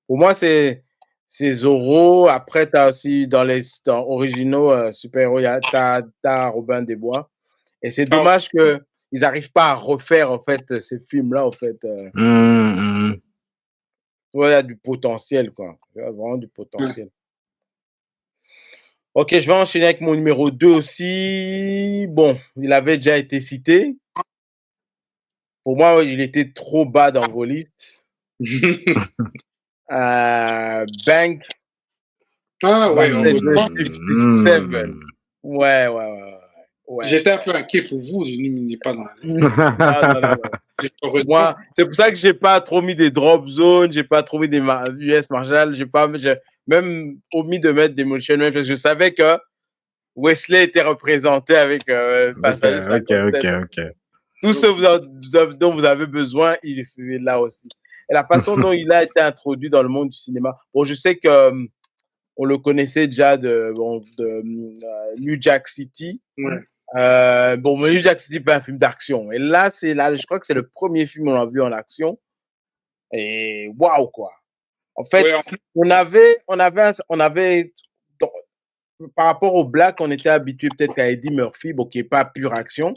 S1: Pour moi, c'est Zorro. Après, tu as aussi dans les originaux super-héros, tu as Robin des Bois. Et c'est dommage qu'ils n'arrivent pas à refaire, en fait, ces films-là, en fait. Il y a du potentiel, quoi. Il y a vraiment du potentiel. Ok, je vais enchaîner avec mon numéro 2 aussi. Bon, il avait déjà été cité. Pour moi, il était trop bas dans vos listes. Bank.
S3: Ah ouais,
S1: 57. Ouais.
S3: J'étais un peu inquiet pour vous, je n'ai pas dans la liste.
S1: Non. Moi, c'est pour ça que j'ai pas trop mis des drop zones, j'ai pas trop mis des US Marshall, j'ai même omis de mettre des motion parce que je savais que Wesley était représenté avec Passager 57.
S2: Ok.
S1: Tout ce dont vous avez besoin, il est là aussi. Et la façon dont il a été introduit dans le monde du cinéma. Bon, je sais que on le connaissait déjà de New Jack City.
S3: Ouais.
S1: Mais New Jack City, pas un film d'action. Et là, je crois que c'est le premier film qu'on a vu en action. Et waouh, quoi. En fait, on avait par rapport au Black, on était habitué peut-être à Eddie Murphy, bon, qui n'est pas pure action.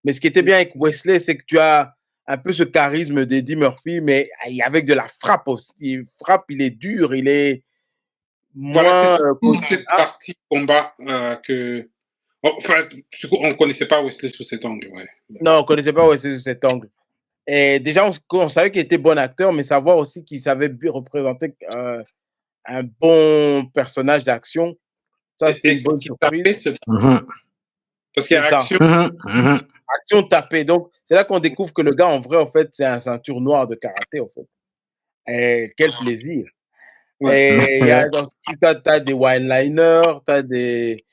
S1: Mais ce qui était bien avec Wesley, c'est que tu as un peu ce charisme d'Eddie Murphy, mais avec de la frappe aussi. Il frappe, il est dur, il est moins.
S3: Voilà, cette partie combat que. Enfin, on ne connaissait pas Wesley sous cet angle. Ouais.
S1: Non, on ne connaissait pas Wesley sous cet angle. Et déjà, on savait qu'il était bon acteur, mais savoir aussi qu'il savait représenter un bon personnage d'action, ça, c'était une bonne surprise.
S3: Parce qu'il y a action.
S1: Action tapée. Donc, c'est là qu'on découvre que le gars, en vrai, en fait, c'est un ceinture noire de karaté, en fait. Et quel plaisir. Ouais. Et tu as des one-liners, tu as des...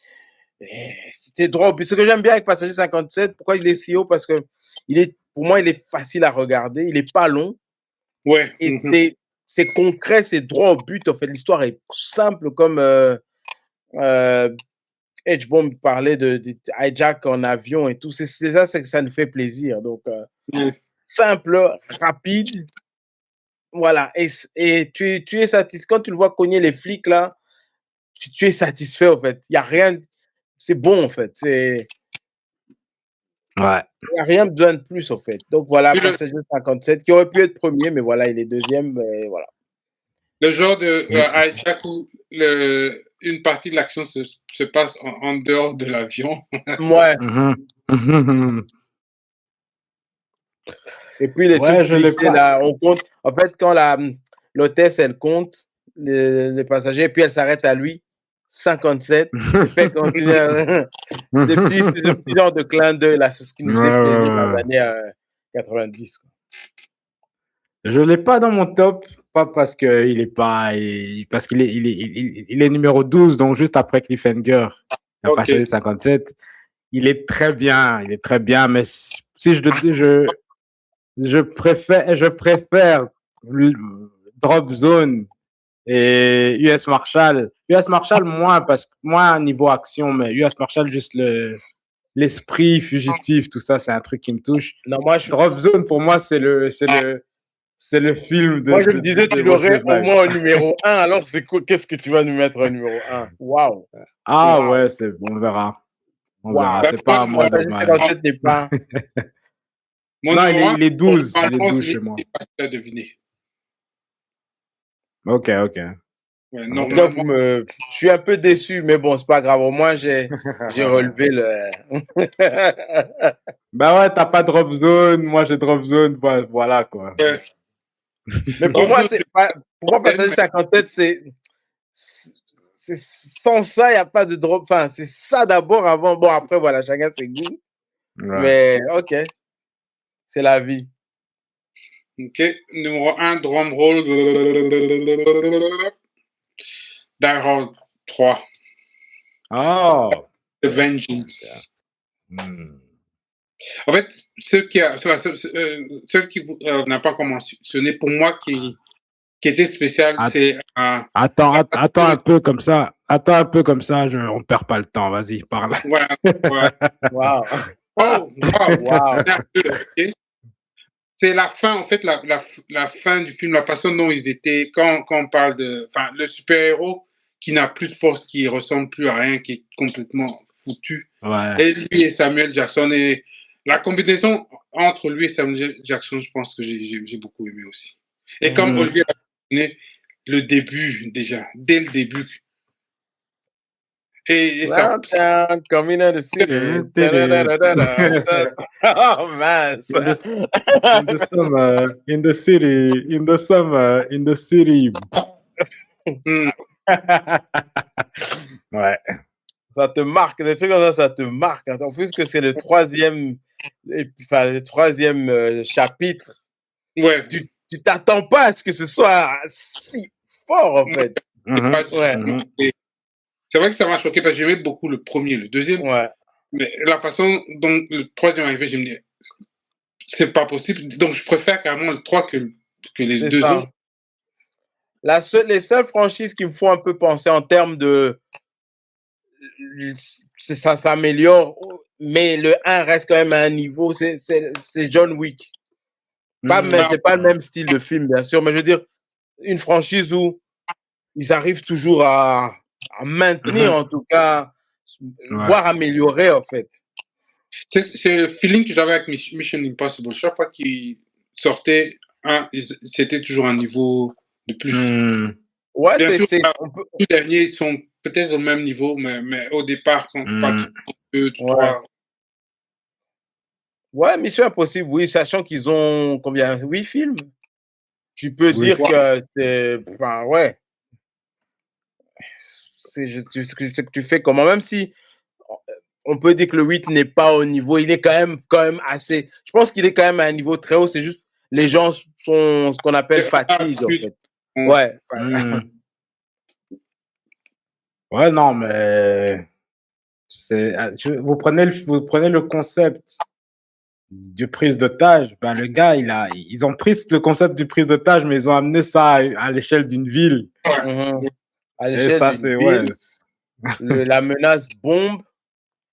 S1: C'est drôle. Ce que j'aime bien avec Passager 57, pourquoi il est si haut? Parce que pour moi, il est facile à regarder. Il n'est pas long.
S3: Ouais.
S1: Et c'est concret, c'est droit au but. En fait, l'histoire est simple, comme H-Bomb parlait de hijack en avion et tout. C'est ça, c'est que ça nous fait plaisir. Donc, simple, rapide. Voilà. Et tu es satisfait. Quand tu le vois cogner les flics, là, tu es satisfait, en fait. Il n'y a rien. C'est bon, en fait.
S2: Ouais.
S1: Il n'y a rien besoin de plus, en fait. Donc, voilà, Passager 57, qui aurait pu être premier, mais voilà, il est deuxième. Mais voilà.
S3: Le genre de hijack où une partie de l'action se passe en dehors de l'avion.
S1: Ouais. Et puis, les trucs clichés, là, on compte. En fait, quand l'hôtesse, elle compte les passagers, et puis elle s'arrête à lui, 57. Fait continuer des petits genres de clin d'œil, là, c'est ce qui nous fait plaisir dans les années 90. Quoi.
S2: Je l'ai pas dans mon top, pas parce qu'il est pas, parce qu'il est numéro 12, donc juste après Cliffhanger. Il a pas choisi 57. Il est très bien, mais si je te dis, je préfère Drop Zone et US Marshall. US Marshall moins niveau action, mais US Marshall juste l'esprit fugitif, tout ça, c'est un truc qui me touche.
S1: Non, moi,
S2: Drop Zone pour moi c'est le film de.
S1: Moi je me disais tu l'aurais au moins au numéro 1. Alors qu'est-ce que tu vas nous mettre au numéro 1? Waouh.
S2: Ouais, on verra. On verra. C'est pas à moi de
S1: pas.
S2: Non, il est 12. Il est 12 chez moi.
S3: À deviner.
S2: Ok.
S3: Ouais,
S1: En tout cas, je suis un peu déçu, mais bon, c'est pas grave. Au moins, j'ai relevé le.
S2: Ben ouais, t'as pas Drop Zone, moi j'ai Drop Zone, voilà quoi.
S3: Ouais.
S1: Mais pour moi, Passager 57, c'est sans ça, il n'y a pas de drop. Enfin, c'est ça d'abord avant. Bon, après, voilà, chacun ses goûts. Ouais. Mais ok, c'est la vie.
S3: Ok, numéro 1, drum roll. Die Hard 3.
S2: Oh.
S3: The Vengeance. En fait, ceux qui n'ont pas mentionné, pour moi, qui était spécial, c'est...
S2: Attends un peu comme ça. Attends un peu comme ça, on perd pas le temps. Vas-y, parle.
S3: Ouais.
S1: Wow.
S3: Oh, wow. C'est la fin, en fait, la fin du film, la façon dont ils étaient, quand on parle de... Enfin, le super-héros qui n'a plus de force, qui ressemble plus à rien, qui est complètement foutu.
S2: Ouais.
S3: Et lui et Samuel Jackson, et la combinaison entre lui et Samuel Jackson, je pense que j'ai beaucoup aimé aussi. Et comme Olivier a donné le début, déjà, dès le début. Et ça...
S1: Coming in the city. Oh man.
S2: In the city. Ouais.
S1: Ça te marque, des trucs comme ça te marque. En plus que c'est le troisième chapitre.
S3: Ouais.
S1: Tu t'attends pas à ce que ce soit si fort, en fait.
S3: C'est vrai que ça m'a choqué parce que j'aimais beaucoup le premier, le deuxième.
S1: Ouais.
S3: Mais la façon dont le troisième est arrivé, je me dis, c'est pas possible. Donc, je préfère carrément le 3 que les deux autres.
S1: Les seules franchises qui me font un peu penser en termes de... Ça s'améliore, mais le 1 reste quand même à un niveau, c'est John Wick. C'est pas le même style de film, bien sûr, mais je veux dire, une franchise où ils arrivent toujours à maintenir, en tout cas, voire améliorer, en fait.
S3: C'est le feeling que j'avais avec Mission Impossible. Chaque fois qu'ils sortaient, c'était toujours un niveau de plus.
S1: Ouais,
S3: bien sûr, les derniers, ils sont peut-être au même niveau, mais au départ, quand on parle de 2, 3...
S1: Ouais, Mission Impossible, oui, sachant qu'ils ont combien? 8 films? Tu peux dire que c'est... Enfin, ouais. Ce que tu fais comment? Même si on peut dire que le 8 n'est pas au niveau, il est quand même assez... Je pense qu'il est quand même à un niveau très haut, c'est juste les gens sont ce qu'on appelle fatigue, en fait. Ouais.
S2: Ouais, non, mais... Vous prenez le concept du prise d'otage, ben le gars, ils ont pris le concept du prise d'otage, mais ils ont amené ça à l'échelle d'une ville.
S1: À l'échelle d'une ville, la menace bombe,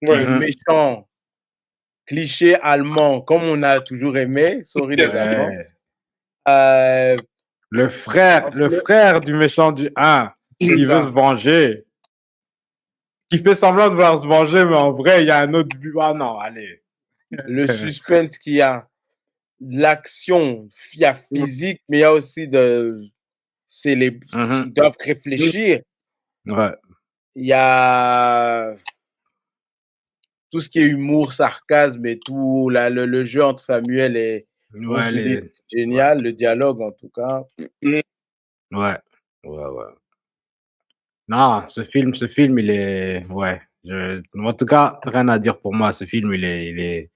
S1: le méchant cliché allemand, comme on a toujours aimé, sorry les Allemands.
S2: Le frère du méchant du 1, qui veut se venger, qui fait semblant de vouloir se venger, mais en vrai, il y a un autre but. Ah non, allez.
S1: Le suspense qu'il y a, l'action, il y a physique, mais il y a aussi ils doivent réfléchir.
S2: Ouais.
S1: Il y a tout ce qui est humour, sarcasme et tout. Le jeu entre Samuel et génial, le dialogue en tout cas.
S2: Ouais. Non, ce film, il est... Ouais. En tout cas, rien à dire pour moi. Ce film, il est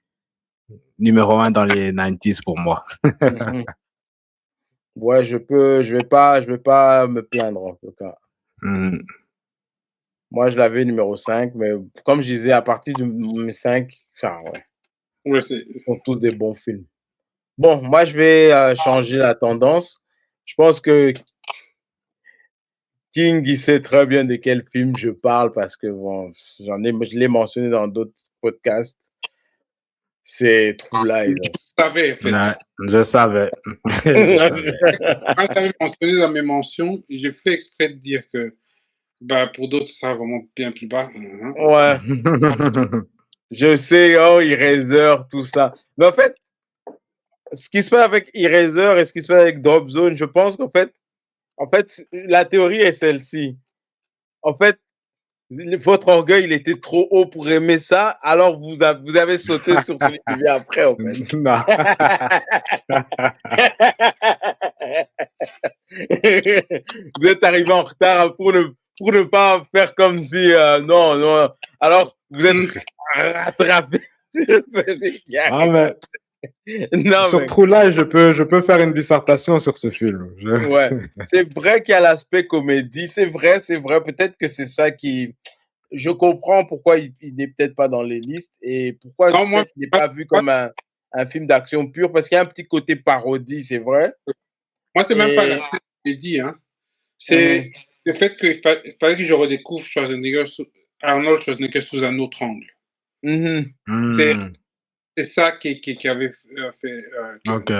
S2: numéro 1 dans les 90s pour moi.
S1: Ouais, je vais pas me plaindre en tout cas. Moi, je l'avais numéro 5, mais comme je disais, à partir du 5, enfin, ouais.
S3: Ce
S1: sont tous des bons films. Bon, moi, je vais changer la tendance. Je pense que King, il sait très bien de quel film je parle parce que bon, je l'ai mentionné dans d'autres podcasts. C'est True Lies.
S2: Je savais.
S3: Quand j'avais mentionné dans mes mentions, j'ai fait exprès de dire que pour d'autres, ça va vraiment bien plus bas.
S1: Ouais. Je sais, Eraser, tout ça. Mais en fait, ce qui se passe avec Eraser et ce qui se passe avec Drop Zone, je pense qu'en fait, En fait, la théorie est celle-ci. En fait, votre orgueil, il était trop haut pour aimer ça, alors vous avez sauté sur celui qui vient après, en fait.
S2: Non.
S1: Vous êtes arrivé en retard pour ne pas faire comme si, non. Alors, vous êtes rattrapé sur celui qui
S2: Ah, mais
S1: non,
S2: sur True Lies, je peux faire une dissertation sur ce film.
S1: Ouais, c'est vrai qu'il y a l'aspect comédie, c'est vrai. Peut-être que c'est ça qui. Je comprends pourquoi il n'est peut-être pas dans les listes et pourquoi peut-être il n'est pas vu comme un film d'action pur, parce qu'il y a un petit côté parodie, c'est vrai.
S3: Moi, c'est même pas la comédie, hein. C'est le fait qu'il fallait que je redécouvre Arnold Schwarzenegger sous un autre angle. C'est ça qui avait fait.
S2: Ok.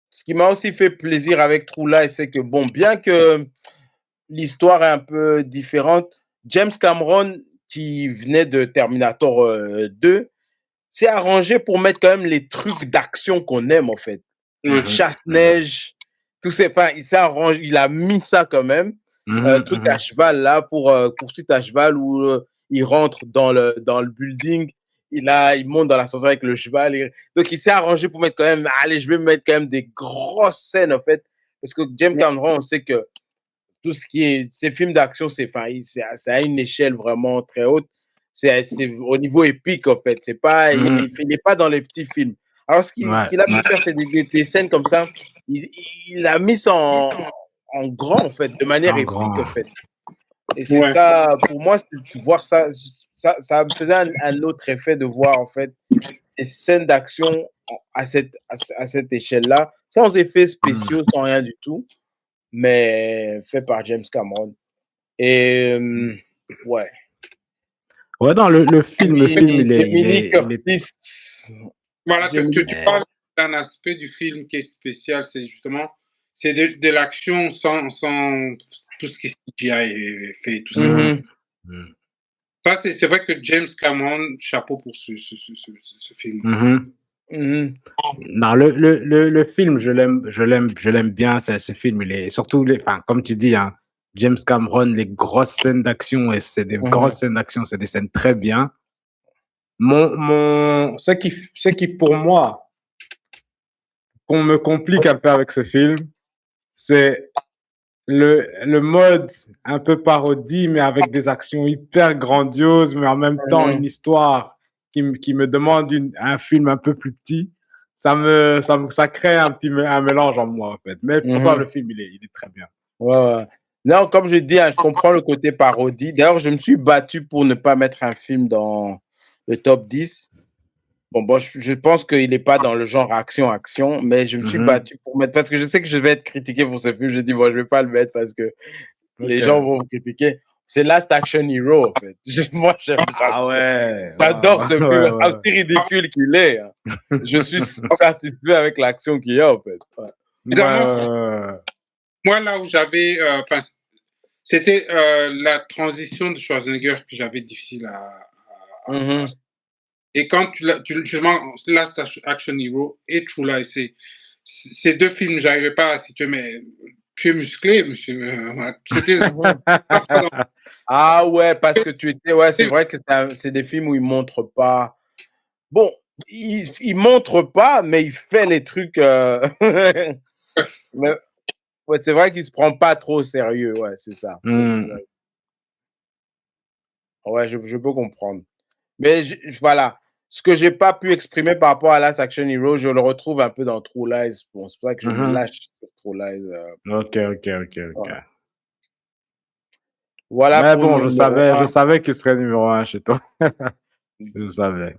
S1: Ce qui m'a aussi fait plaisir avec True Lies, c'est que, bon, bien que l'histoire est un peu différente, James Cameron, qui venait de Terminator 2, s'est arrangé pour mettre quand même les trucs d'action qu'on aime, en fait. Chasse-neige, tout c'est pas, il s'est arrangé, il a mis ça quand même. Truc à cheval, là, pour poursuite à cheval, où il rentre dans le building, il monte dans l'ascenseur avec le cheval. Donc, il s'est arrangé pour mettre quand même, allez, je vais mettre quand même des grosses scènes, en fait. Parce que James Cameron, on sait que tout ce qui est ces films d'action, c'est à une échelle vraiment très haute. C'est au niveau épique, en fait. C'est pas, il n'est pas dans les petits films. Alors, ce qu'il a pu faire, c'est des scènes comme ça. Il a mis ça en grand, en fait, de manière épique, en fait. Et c'est ça, pour moi, voir ça me faisait un autre effet de voir, en fait, des scènes d'action à cette échelle-là, sans effets spéciaux, sans rien du tout, mais fait par James Cameron. Et ouais.
S2: Ouais, non, le film, il est.
S3: Voilà, tu parles d'un aspect du film qui est spécial, c'est justement, c'est de l'action sans tout ce qui est CGI et fait, tout ça. Ça, c'est vrai que James Cameron, chapeau pour ce film.
S2: Non, le film, je l'aime bien, ce film. Il est surtout, comme tu dis, hein, James Cameron, les grosses scènes d'action, et c'est des grosses scènes d'action, c'est des scènes très bien. Ce qui pour moi, qu'on me complique un peu avec ce film, c'est le mode un peu parodie, mais avec des actions hyper grandioses, mais en même temps une histoire qui me demande un film un peu plus petit. Ça crée un mélange en moi, en fait. Mais pourtant, le film, il est très bien.
S1: Ouais. Non, comme je dis, hein, je comprends le côté parodie. D'ailleurs, je me suis battu pour ne pas mettre un film dans le top 10. Bon, je pense qu'il n'est pas dans le genre action, mais je me suis battu pour mettre, parce que je sais que je vais être critiqué pour ce film. Je dis, bon, je vais pas le mettre parce que les gens vont me critiquer. C'est Last Action Hero, en fait. Moi, j'adore ce film, aussi ridicule qu'il est. Hein. Je suis satisfait avec l'action qu'il y a, en fait.
S3: Moi, là où j'avais, c'était la transition de Schwarzenegger que j'avais difficile à et quand justement, Last Action Hero et True Lies, ces deux films, j'arrivais pas à situer, mais tu es musclé, monsieur.
S1: Ah ouais, parce que tu étais, ouais, c'est vrai que c'est des films où ils montrent pas. Bon, il montre pas, mais il fait les trucs. Mais, ouais, c'est vrai qu'il se prend pas trop au sérieux, ouais, c'est ça. Ouais, je peux comprendre. Mais voilà, ce que j'ai pas pu exprimer par rapport à Last Action Hero, je le retrouve un peu dans True Lies. Bon, c'est pour ça que je me lâche sur True Lies.
S2: Ok.
S1: Voilà.
S2: Mais bon, je savais qu'il serait numéro 1 chez toi. Je savais.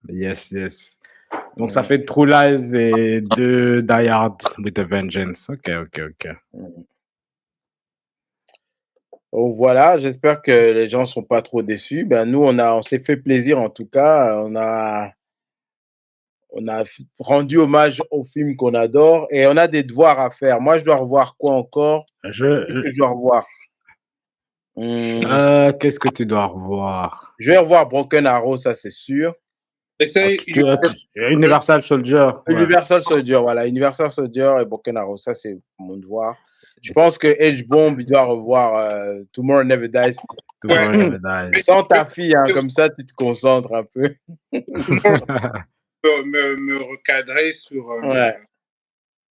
S2: Yes. Donc, ça fait True Lies et 2 Die Hard with a Vengeance. Ok.
S1: Donc voilà, j'espère que les gens sont pas trop déçus. Ben nous, on s'est fait plaisir en tout cas. On a rendu hommage au film qu'on adore et on a des devoirs à faire. Moi, je dois revoir quoi encore? Qu'est-ce que je dois revoir?
S2: Qu'est-ce que tu dois revoir?
S1: Je vais revoir Broken Arrow, ça c'est sûr.
S3: Essaye
S2: Universal Soldier.
S1: Universal Soldier, voilà. Universal Soldier et Broken Arrow, ça c'est mon devoir. Je pense que H-Bomb, il doit revoir Tomorrow Never Dies.
S2: Tomorrow Never Dies.
S1: Sans ta fille, hein, comme ça tu te concentres un peu.
S3: me recadrer sur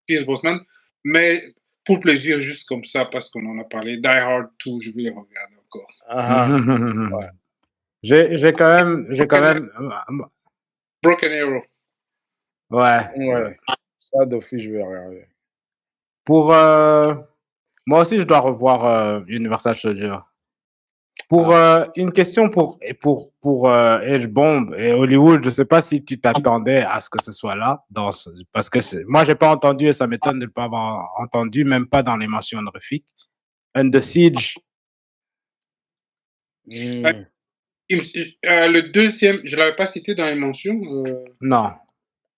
S3: Pierce Brosnan, mais pour plaisir, juste comme ça, parce qu'on en a parlé. Die Hard 2, je vais les regarder encore.
S2: Ouais. J'ai quand même.
S3: Broken Arrow.
S2: Ouais.
S1: Ça, d'office, je vais regarder.
S2: Pour moi aussi, je dois revoir Universal Soldier. Pour une question pour H-Bomb et Hollywood, je sais pas si tu t'attendais à ce que ce soit là, parce que moi j'ai pas entendu et ça m'étonne de ne pas avoir entendu, même pas dans les mentions honorifiques. Under Siege.
S3: Le deuxième, je l'avais pas cité dans les mentions.
S2: Non.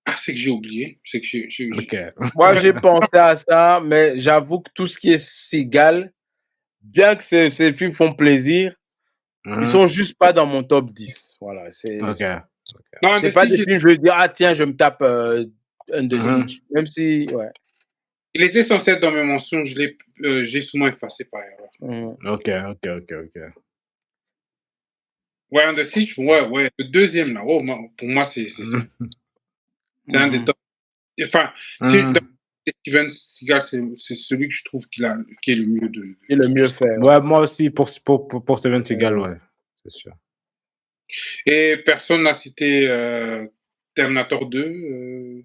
S3: Ah, c'est que j'ai oublié.
S2: Okay.
S1: Moi j'ai pensé à ça, mais j'avoue que tout ce qui est Seagal, bien que ces films font plaisir, ils sont juste pas dans mon top 10. Voilà, c'est c'est pas des films je veux dire ah tiens, je me tape Under Siege, même si
S3: il était censé être dans mes mentions, j'ai souvent effacé par erreur.
S2: OK.
S3: Ouais, Under Siege, ouais, le deuxième là, pour moi c'est un des top. Enfin, Steven Seagal, c'est celui que je trouve qui est le mieux
S1: qui est le mieux fait.
S2: Ouais, moi aussi pour Steven Seagal, ouais, c'est sûr.
S3: Et personne n'a cité Terminator 2.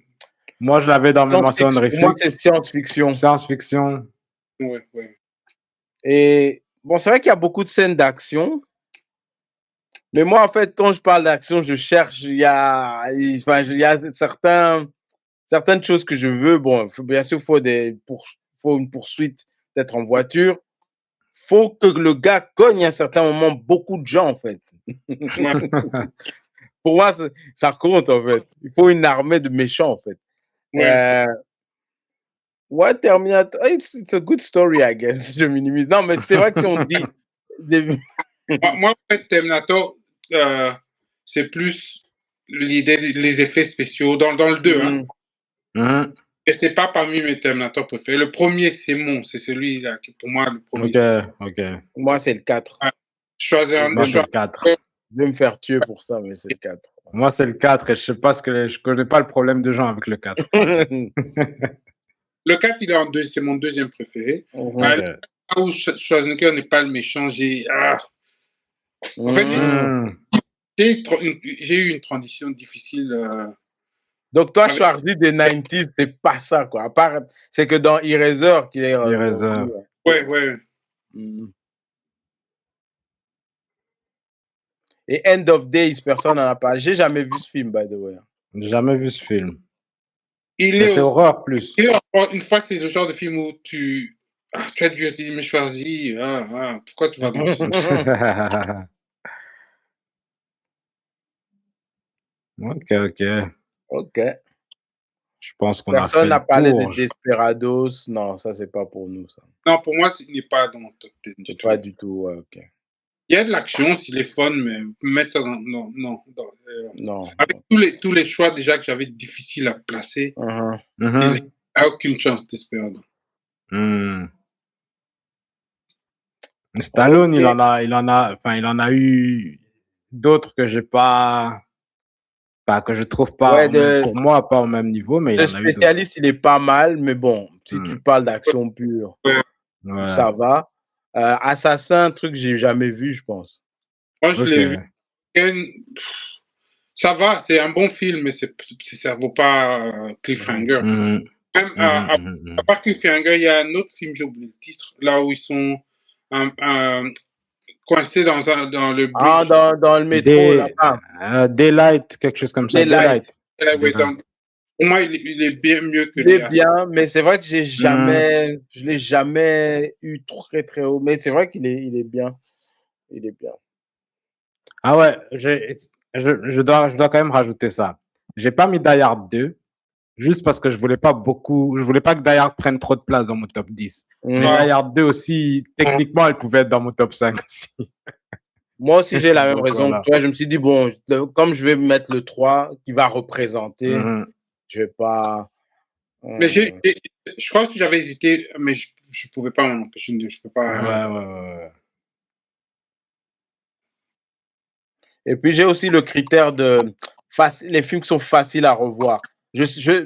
S2: Moi, je l'avais dans mes mentions honorifiques.
S1: Moi, c'est science-fiction.
S2: Science-fiction.
S3: Ouais.
S1: Et bon, c'est vrai qu'il y a beaucoup de scènes d'action. Mais moi, en fait, quand je parle d'action, je cherche, il y a certaines choses que je veux. Bon, bien sûr, faut une poursuite, peut-être en voiture. Faut que le gars cogne à un certain moment beaucoup de gens, en fait. Pour moi, ça compte, en fait. Il faut une armée de méchants, en fait. Terminator, it's a good story, I guess. Je minimise. Non, mais c'est vrai que si on dit...
S3: moi, en fait, Terminator, c'est plus l'idée, les effets spéciaux dans le 2. Et c'est pas parmi mes Terminator préférés. Le premier, c'est celui-là qui, pour moi, le premier.
S2: OK.
S1: Moi, c'est le 4.
S2: Moi, c'est le 4.
S1: Je vais me faire tuer pour ça, mais c'est le 4.
S2: Moi, c'est le 4 et je connais pas le problème de gens avec le 4.
S3: Le 4, c'est mon deuxième préféré. Là où Schwarzenegger n'est pas le méchant, en fait, j'ai eu une transition difficile.
S1: Donc, toi, Schwarzy des 90s, c'est pas ça, quoi. À part, c'est que dans Eraser, qui est.
S3: Eraser. Ouais.
S1: Et End of Days, personne n'en a parlé. J'ai jamais vu ce film, by the way.
S2: J'ai jamais vu ce film. C'est horreur plus.
S3: Une fois, c'est le genre de film où tu as dû dire, mais Schwarzy, pourquoi tu vas dans ce film?
S1: OK.
S2: Je pense qu'on
S1: personne n'a parlé de Desperados. Non, ça, c'est pas pour nous, ça.
S3: Non, pour moi, ce n'est pas dans mon top 10.
S1: Pas du tout, OK.
S3: Il y a de l'action, s'il est fun, mais mettre ça dans...
S1: Non.
S3: Avec tous les choix déjà que j'avais difficiles à placer, il n'a aucune chance Desperado.
S2: Stallone, il en a eu d'autres que j'ai pas... que je trouve pas, pour moi, pas au même niveau, mais
S1: le spécialiste, il est pas mal, mais bon, si tu parles d'action pure, ça va. Assassin, un truc que j'ai jamais vu, je pense.
S3: Moi, je l'ai vu. Ça va, c'est un bon film, mais ça vaut pas Cliffhanger. Même à part Cliffhanger, il y a un autre film, j'ai oublié le titre, là où ils sont coincés dans le bridge.
S1: Dans le métro, là-bas.
S2: Daylight, quelque chose comme ça. Daylight.
S3: Pour moi, il est bien mieux que
S1: il est bien, mais c'est vrai que je l'ai jamais eu très très haut, mais c'est vrai qu'il est bien. Il est bien.
S2: Ah ouais, je dois quand même rajouter ça. J'ai pas mis Die Hard 2, juste parce que je voulais pas que Die Hard prenne trop de place dans mon top 10. Mais Die Hard 2 aussi, techniquement, elle pouvait être dans mon top 5 aussi.
S1: Moi aussi, j'ai la même
S2: Donc,
S1: raison
S2: voilà.
S1: que toi. Je me suis dit, bon, comme je vais mettre le 3 qui va représenter, je vais pas.
S3: Mais je crois que j'avais hésité, mais je pouvais pas m'en empêcher. Je peux pas.
S2: Ouais.
S1: Et puis, j'ai aussi le critère de les films qui sont faciles à revoir.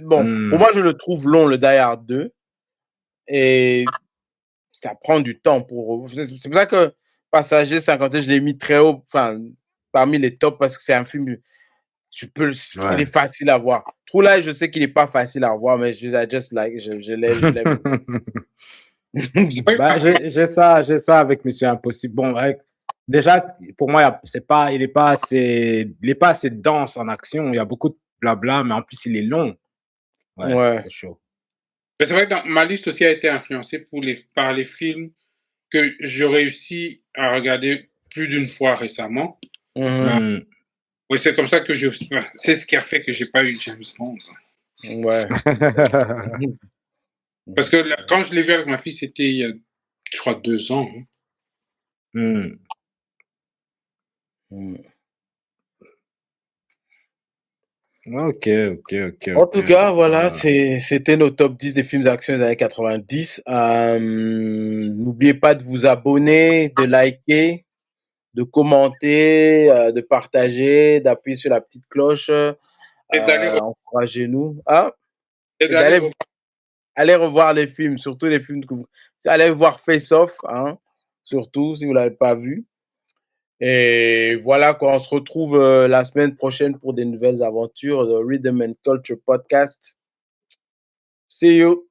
S1: Bon, pour moi, je le trouve long, le Die Hard 2. Et ça prend du temps pour. C'est pour ça que Passager 51, je l'ai mis très haut, enfin, parmi les tops, parce que c'est un film. Il est facile à voir. True Lies, je sais qu'il n'est pas facile à voir, mais je l'aime.
S2: Bah, j'ai ça avec Mission Impossible. Bon, déjà, pour moi, il n'est pas assez dense en action. Il y a beaucoup de blabla, mais en plus, il est long. Ouais. C'est chaud.
S3: C'est vrai que ma liste aussi a été influencée par les films que je réussis à regarder plus d'une fois récemment. Oui, c'est comme ça que c'est ce qui a fait que j'ai pas eu James Bond.
S1: Ouais.
S3: Parce que quand je l'ai vu avec ma fille, c'était il y a, je crois, 2 ans.
S2: Ok.
S1: En tout cas, voilà, c'était nos top 10 des films d'action des années 90. N'oubliez pas de vous abonner, de liker, de commenter, de partager, d'appuyer sur la petite cloche. Encouragez-nous. Et allez revoir les films, surtout les films que vous... Allez voir Face Off, surtout si vous ne l'avez pas vu. Et voilà, quoi, on se retrouve la semaine prochaine pour des nouvelles aventures de Rhythm and Culture Podcast. See you.